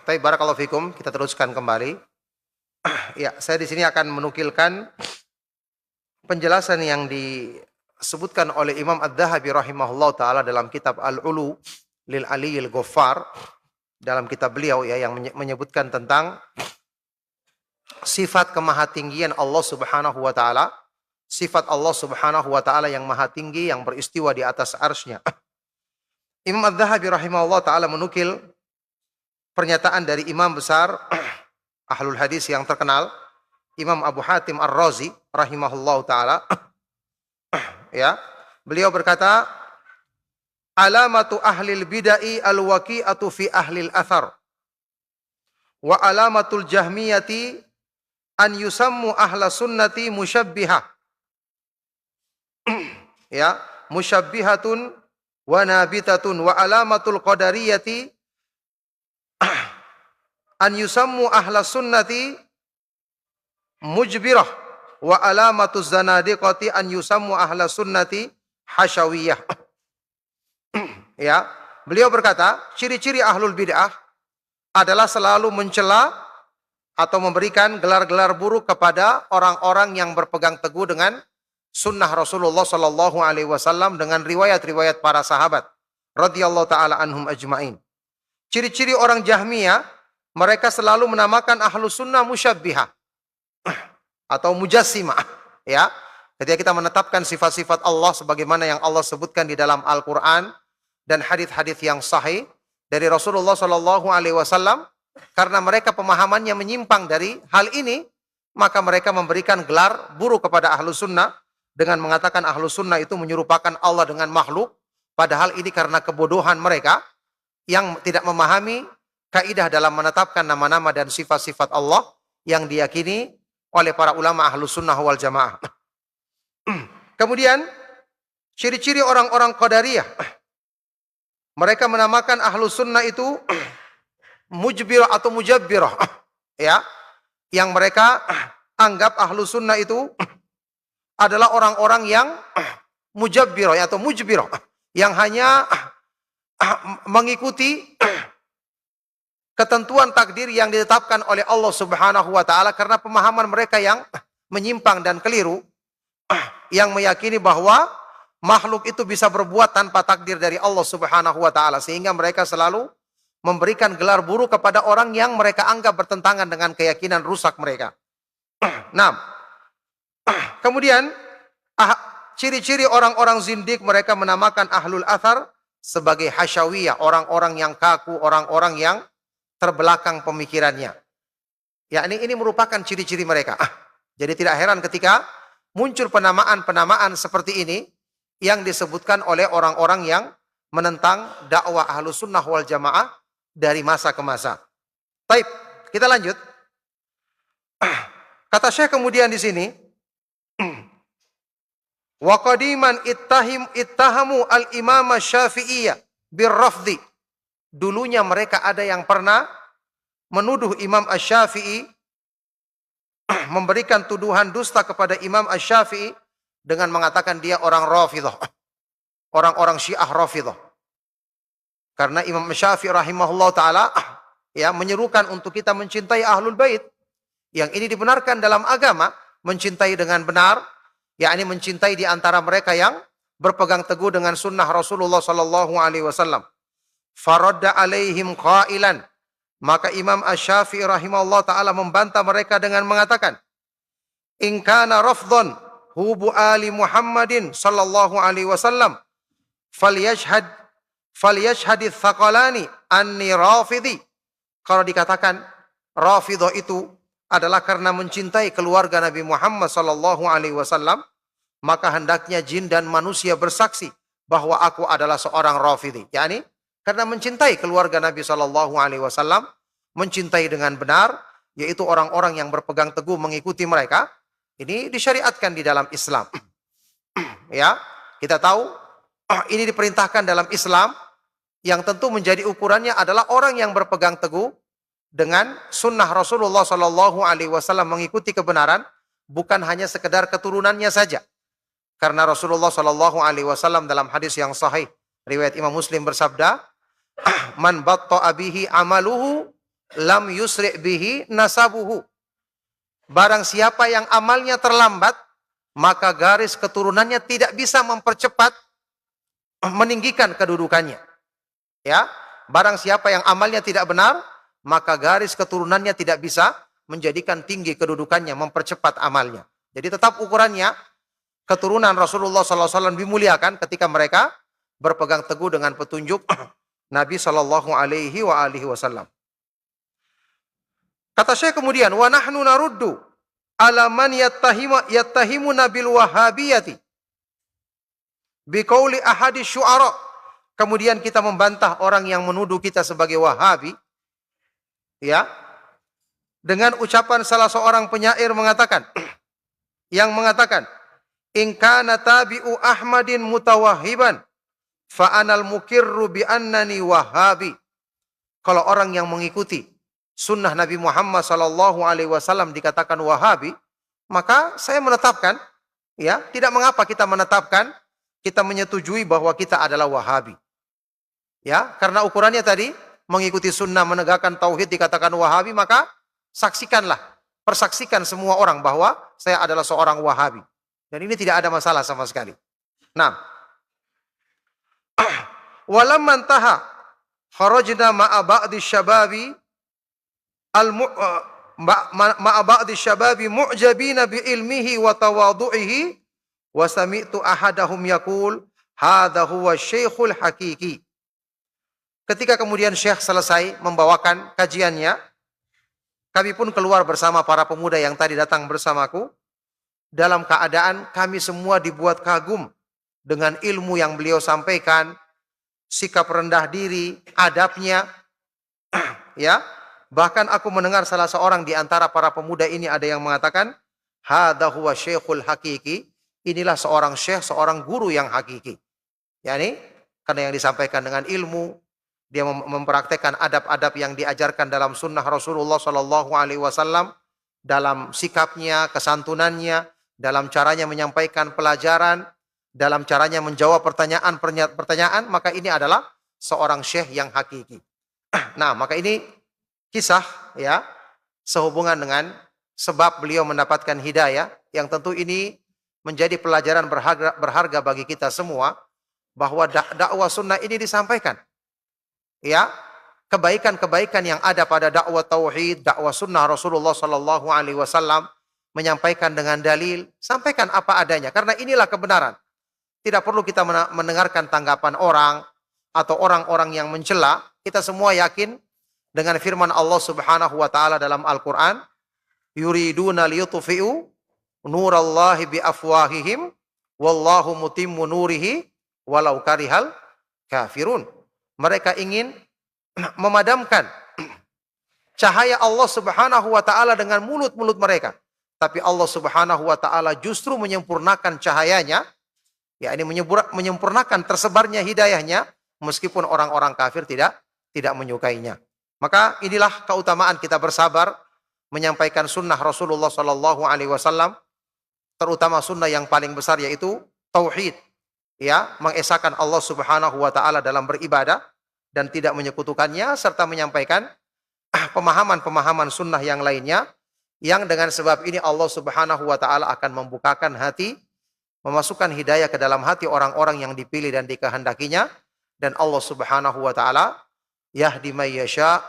Baik, barakallahu fikum. Kita teruskan kembali. Ya, saya di sini akan menukilkan penjelasan yang disebutkan oleh Imam Ad-Dhahabi rahimahullah taala dalam kitab Al-Ulu lil Aliyil Ghaffar, dalam kitab beliau ya, yang menyebutkan tentang sifat kemahatinggian Allah Subhanahu wa taala, sifat Allah Subhanahu wa taala yang maha tinggi, yang beristiwa di atas arsy-Nya. Imam Ad-Dhahabi rahimahullah taala menukil pernyataan dari imam besar ahlul hadis yang terkenal, Imam Abu Hatim Ar-Razi rahimahullah taala. Ya, beliau berkata, alamatu ahlil bid'ah al-waqi'atu fi ahlil athar wa alamatul jahmiyati an yusammu ahla sunnati musyabbihah. Ya, musyabbihatun wa nabitatun, wa alamatul qadariyati an yusammu ahla sunnati mujbirah, wa alamatu zanadiqati an yusammu ahla sunnati hasyawiyah. Ya, beliau berkata, ciri-ciri ahlul bid'ah adalah selalu mencela atau memberikan gelar-gelar buruk kepada orang-orang yang berpegang teguh dengan sunnah Rasulullah sallallahu alaihi wasallam dengan riwayat-riwayat para sahabat radhiyallahu taala anhum ajmain. Ciri-ciri orang Jahmiyah, mereka selalu menamakan ahlu sunnah musyabbihah atau mujassimah. Ya, ketika kita menetapkan sifat-sifat Allah sebagaimana yang Allah sebutkan di dalam Al-Quran dan hadis-hadis yang sahih dari Rasulullah Sallallahu Alaihi Wasallam, karena mereka pemahamannya menyimpang dari hal ini, maka mereka memberikan gelar buruk kepada ahlu sunnah dengan mengatakan ahlu sunnah itu menyerupakan Allah dengan makhluk. Padahal ini karena kebodohan mereka yang tidak memahami kaidah dalam menetapkan nama-nama dan sifat-sifat Allah yang diyakini oleh para ulama ahlus sunnah wal jamaah. Kemudian ciri-ciri orang-orang Qadariyah, mereka menamakan ahlus sunnah itu mujbirah atau mujabbirah, ya, yang mereka anggap ahlus sunnah itu adalah orang-orang yang mujabbirah atau mujbirah, yang hanya mengikuti ketentuan takdir yang ditetapkan oleh Allah Subhanahu wa taala karena pemahaman mereka yang menyimpang dan keliru, yang meyakini bahwa makhluk itu bisa berbuat tanpa takdir dari Allah Subhanahu wa taala, sehingga mereka selalu memberikan gelar buruk kepada orang yang mereka anggap bertentangan dengan keyakinan rusak mereka. Nah, kemudian ciri-ciri orang-orang zindik, mereka menamakan ahlul athar sebagai hasyawiyah, orang-orang yang kaku, orang-orang yang terbelakang pemikirannya. Ya, ini merupakan ciri-ciri mereka. Jadi tidak heran ketika muncul penamaan-penamaan seperti ini yang disebutkan oleh orang-orang yang menentang dakwah Ahlus Sunnah wal Jamaah dari masa ke masa. Baik, kita lanjut. Kata Syekh kemudian di sini, wa qadiman ittahamu al-imam Syafi'iyah birrafdi. Dulunya mereka ada yang pernah menuduh Imam Asy-Syafi'i, memberikan tuduhan dusta kepada Imam Asy-Syafi'i dengan mengatakan dia orang Rafidhah, orang-orang Syiah Rafidhah. Karena Imam Asy-Syafi'i rahimahullah taala ya menyerukan untuk kita mencintai Ahlul Bait. Yang ini dibenarkan dalam agama, mencintai dengan benar, yakni mencintai di antara mereka yang berpegang teguh dengan sunnah Rasulullah sallallahu alaihi wasallam. Faradda alaihim qailan, maka Imam Asy-Syafi'i rahimahullah taala membantah mereka dengan mengatakan, in kana rafdhan hubu ali Muhammadin sallallahu alaihi wasallam falyashhadits thaqalani anni rafidhi. Kalau dikatakan Rafidhah itu adalah karena mencintai keluarga Nabi Muhammad sallallahu alaihi wasallam, maka hendaknya jin dan manusia bersaksi bahwa aku adalah seorang Rafidhi. Yani karena mencintai keluarga Nabi sallallahu alaihi wasallam, mencintai dengan benar, yaitu orang-orang yang berpegang teguh mengikuti mereka. Ini disyariatkan di dalam Islam. Ya, kita tahu ini diperintahkan dalam Islam, yang tentu menjadi ukurannya adalah orang yang berpegang teguh dengan sunnah Rasulullah Shallallahu Alaihi Wasallam, mengikuti kebenaran, bukan hanya sekedar keturunannya saja. Karena Rasulullah Shallallahu Alaihi Wasallam dalam hadis yang sahih riwayat Imam Muslim bersabda, "Man batta'a bihi amaluhu, lam yusri' bihi nasabuhu." Barang siapa yang amalnya terlambat, maka garis keturunannya tidak bisa mempercepat, meninggikan kedudukannya. Ya, barang siapa yang amalnya tidak benar, maka garis keturunannya tidak bisa menjadikan tinggi kedudukannya, mempercepat amalnya. Jadi tetap ukurannya, keturunan Rasulullah SAW dimuliakan ketika mereka berpegang teguh dengan petunjuk Nabi Shallallahu Alaihi Wasallam. Kata Syekh kemudian, wa nahnu naruddu ala man yattahimu nabil wahabiyati biqauli ahadi syu'ara. Kemudian kita membantah orang yang menuduh kita sebagai Wahabi, ya, dengan ucapan salah seorang penyair mengatakan, yang mengatakan, in kana tabi'u Ahmadin mutawahhiban fa anal mukirru bi annani Wahabi. Kalau orang yang mengikuti sunnah Nabi Muhammad sallallahu alaihi wasallam dikatakan Wahabi, maka saya menetapkan, ya, tidak mengapa kita menetapkan, kita menyetujui bahwa kita adalah Wahabi. Ya, karena ukurannya tadi mengikuti sunnah, menegakkan tauhid dikatakan Wahabi, maka saksikanlah, persaksikan semua orang bahwa saya adalah seorang Wahabi. Dan ini tidak ada masalah sama sekali. Nah, walamman taha kharajna ma'a ba'di syababi ma'a ba'di syababi mu'jabina bi ilmihi wa tawadu'ihi wa sami'tu ahadahum yaqul hadha huwa syekhul hakiki. Ketika kemudian Syekh selesai membawakan kajiannya, kami pun keluar bersama para pemuda yang tadi datang bersamaku, dalam keadaan kami semua dibuat kagum dengan ilmu yang beliau sampaikan, sikap rendah diri, adabnya. Ya, bahkan aku mendengar salah seorang di antara para pemuda ini ada yang mengatakan, hadza huwa syekhul hakiki. Inilah seorang syekh, seorang guru yang hakiki. Yani, karena yang disampaikan dengan ilmu, dia mempraktekkan adab-adab yang diajarkan dalam sunnah Rasulullah Shallallahu Alaihi Wasallam, dalam sikapnya, kesantunannya, dalam caranya menyampaikan pelajaran, dalam caranya menjawab pertanyaan, maka ini adalah seorang syekh yang hakiki. Nah, maka ini kisah, ya, sehubungan dengan sebab beliau mendapatkan hidayah, yang tentu ini menjadi pelajaran berharga bagi kita semua, bahwa dakwah sunnah ini disampaikan. Ya, kebaikan-kebaikan yang ada pada dakwah tauhid, dakwah sunnah Rasulullah Sallallahu Alaihi Wasallam, menyampaikan dengan dalil, sampaikan apa adanya, karena inilah kebenaran. Tidak perlu kita mendengarkan tanggapan orang atau orang-orang yang mencela. Kita semua yakin dengan firman Allah Subhanahu Wa Taala dalam Al-Quran, yuriduna liyutfi'u nurallahi bi afwahihim, wallahu mutimmu nurihi, walau karihal kafirun. Mereka ingin memadamkan cahaya Allah Subhanahu Wa Taala dengan mulut-mulut mereka. Tapi Allah Subhanahu Wa Taala justru menyempurnakan cahayanya, yakni menyempurnakan tersebarnya hidayahnya, meskipun orang-orang kafir tidak menyukainya. Maka inilah keutamaan kita bersabar menyampaikan sunnah Rasulullah Sallallahu Alaihi Wasallam, terutama sunnah yang paling besar yaitu tauhid. Ya, mengesahkan Allah Subhanahu Wa Taala dalam beribadah dan tidak menyekutukannya, serta menyampaikan pemahaman-pemahaman sunnah yang lainnya, yang dengan sebab ini Allah Subhanahu Wa Taala akan membukakan hati, memasukkan hidayah ke dalam hati orang-orang yang dipilih dan dikehendakinya, dan Allah Subhanahu Wa Taala yahdi may yasha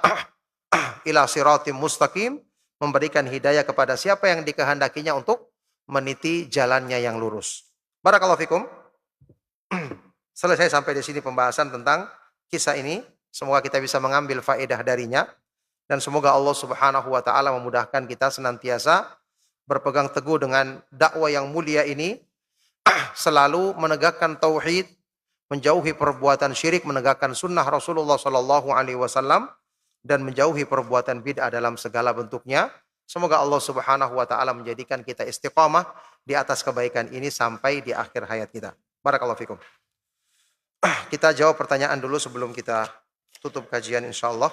ila siratim mustaqim, memberikan hidayah kepada siapa yang dikehendakinya untuk meniti jalannya yang lurus. Barakallahu fikum. Selesai sampai di sini pembahasan tentang kisah ini. Semoga kita bisa mengambil faedah darinya, dan semoga Allah Subhanahu Wa Taala memudahkan kita senantiasa berpegang teguh dengan dakwah yang mulia ini, selalu menegakkan tauhid, menjauhi perbuatan syirik, menegakkan sunnah Rasulullah Sallallahu Alaihi Wasallam, dan menjauhi perbuatan bid'ah dalam segala bentuknya. Semoga Allah Subhanahu wa taala menjadikan kita istiqamah di atas kebaikan ini sampai di akhir hayat kita. Barakallahu fikum. Kita jawab pertanyaan dulu sebelum kita tutup kajian insyaallah.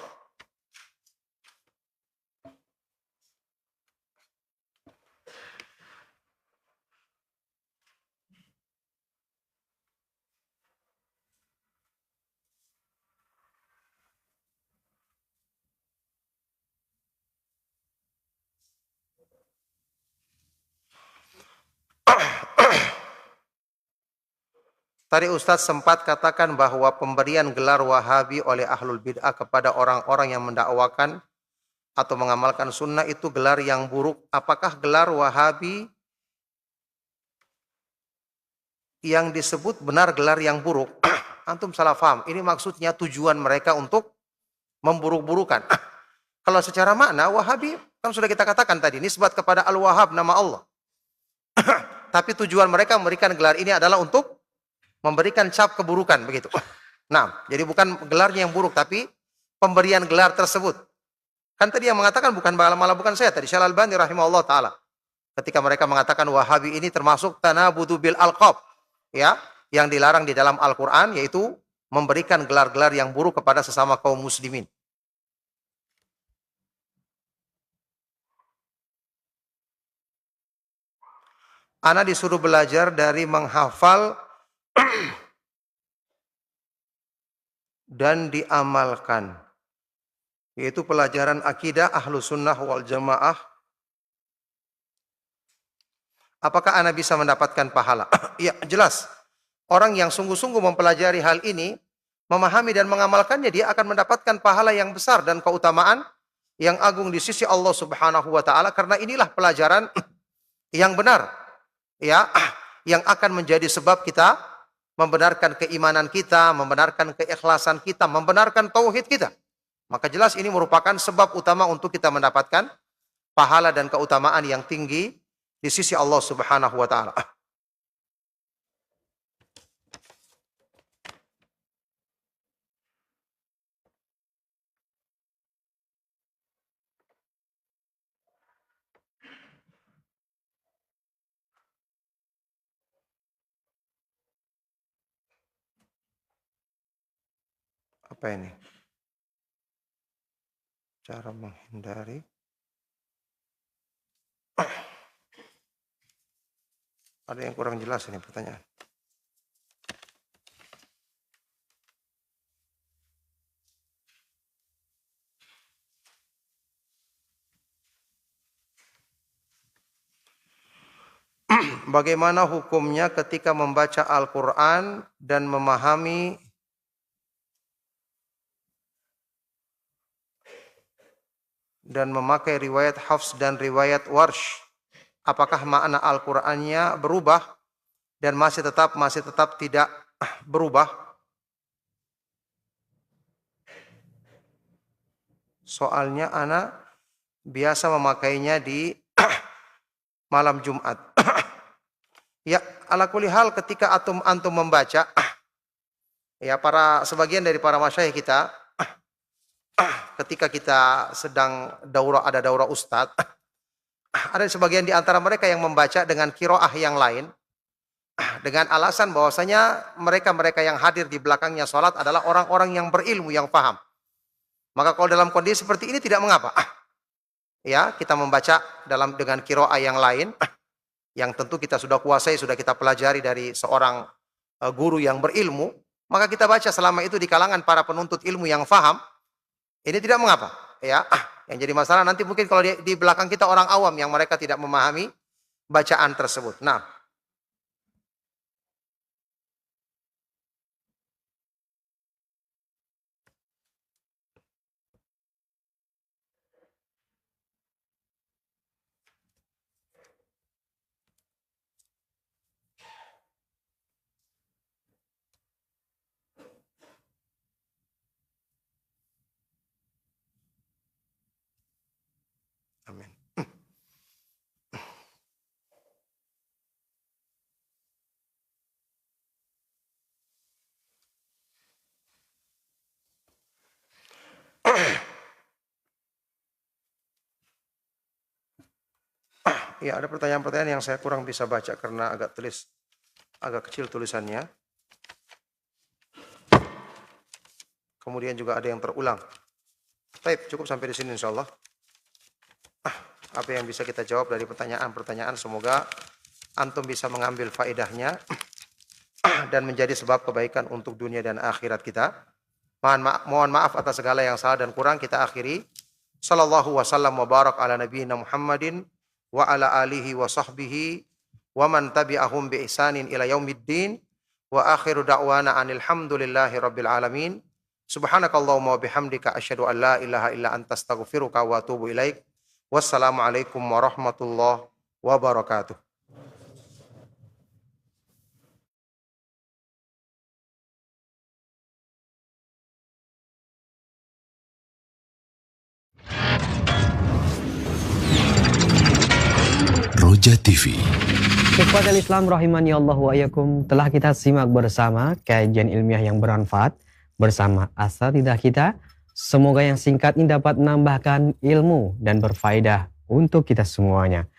Tadi Ustadz sempat katakan bahwa pemberian gelar Wahabi oleh Ahlul Bid'ah kepada orang-orang yang mendakwakan atau mengamalkan sunnah itu gelar yang buruk. Apakah gelar Wahabi yang disebut benar gelar yang buruk? Antum salah paham. Ini maksudnya tujuan mereka untuk memburuk-burukan. Kalau secara makna Wahabi kan sudah kita katakan tadi, nisbat kepada Al-Wahhab nama Allah. Tapi tujuan mereka memberikan gelar ini adalah untuk memberikan cap keburukan begitu. Nah, jadi bukan gelarnya yang buruk tapi pemberian gelar tersebut. Kan tadi yang mengatakan malah bukan saya tadi, Syekh Al-Albani rahimahullah taala. Ketika mereka mengatakan Wahabi ini termasuk tanabudu bil alqab, ya, yang dilarang di dalam Al-Qur'an yaitu memberikan gelar-gelar yang buruk kepada sesama kaum muslimin. Ana disuruh belajar dari menghafal dan diamalkan, yaitu pelajaran akidah ahlu sunnah wal jamaah. Apakah ana bisa mendapatkan pahala? Ya jelas, orang yang sungguh-sungguh mempelajari hal ini, memahami dan mengamalkannya, dia akan mendapatkan pahala yang besar dan keutamaan yang agung di sisi Allah Subhanahu wa taala, karena inilah pelajaran yang benar, ya, yang akan menjadi sebab kita membenarkan keimanan kita, membenarkan keikhlasan kita, membenarkan tauhid kita. Maka jelas ini merupakan sebab utama untuk kita mendapatkan pahala dan keutamaan yang tinggi di sisi Allah Subhanahu wa taala. Apa ini? Cara menghindari. Ada yang kurang jelas ini pertanyaan. Bagaimana hukumnya ketika membaca Al-Quran dan memahami dan memakai riwayat Hafs dan riwayat Warsh? Apakah makna Al-Qur'annya berubah dan masih tetap tidak berubah? Soalnya ana biasa memakainya di malam Jumat. Ya, ala kulli hal ketika antum membaca, ya sebagian dari para masyayikh kita, ketika kita sedang ada daurah ustadz, ada sebagian di antara mereka yang membaca dengan qiraah yang lain, dengan alasan bahwasanya mereka yang hadir di belakangnya sholat adalah orang-orang yang berilmu, yang paham. Maka kalau dalam kondisi seperti ini tidak mengapa. Ya, kita membaca dengan qiraah yang lain, yang tentu kita sudah kuasai, sudah kita pelajari dari seorang guru yang berilmu, maka kita baca selama itu di kalangan para penuntut ilmu yang paham, ini tidak mengapa. Ya, yang jadi masalah nanti mungkin kalau di belakang kita orang awam yang mereka tidak memahami bacaan tersebut. Nah, amin. Ya, ada pertanyaan-pertanyaan yang saya kurang bisa baca karena agak kecil tulisannya. Kemudian juga ada yang terulang. Baik, cukup sampai di sini insyaallah. Apa yang bisa kita jawab dari pertanyaan-pertanyaan, semoga antum bisa mengambil faedahnya dan menjadi sebab kebaikan untuk dunia dan akhirat kita. Mohon maaf atas segala yang salah dan kurang. Kita akhiri. Sallallahu wasallam wa barak ala nabiyina Muhammadin wa ala alihi wa sahbihi wa man tabi'ahum bi ihsanin ila yaumiddin wa akhiru da'wana anil hamdulillahi rabbil alamin. Subhanakallahumma wa bihamdika asyhadu an la ilaha illa anta astaghfiruka wa atubu ilaik. Wassalamualaikum warahmatullahi wabarakatuh. Roja TV. Ikhwatal Islam rahimani Allah wa iyyakum, telah kita simak bersama kajian ilmiah yang bermanfaat bersama asatidzah kita. Semoga yang singkat ini dapat menambahkan ilmu dan berfaedah untuk kita semuanya.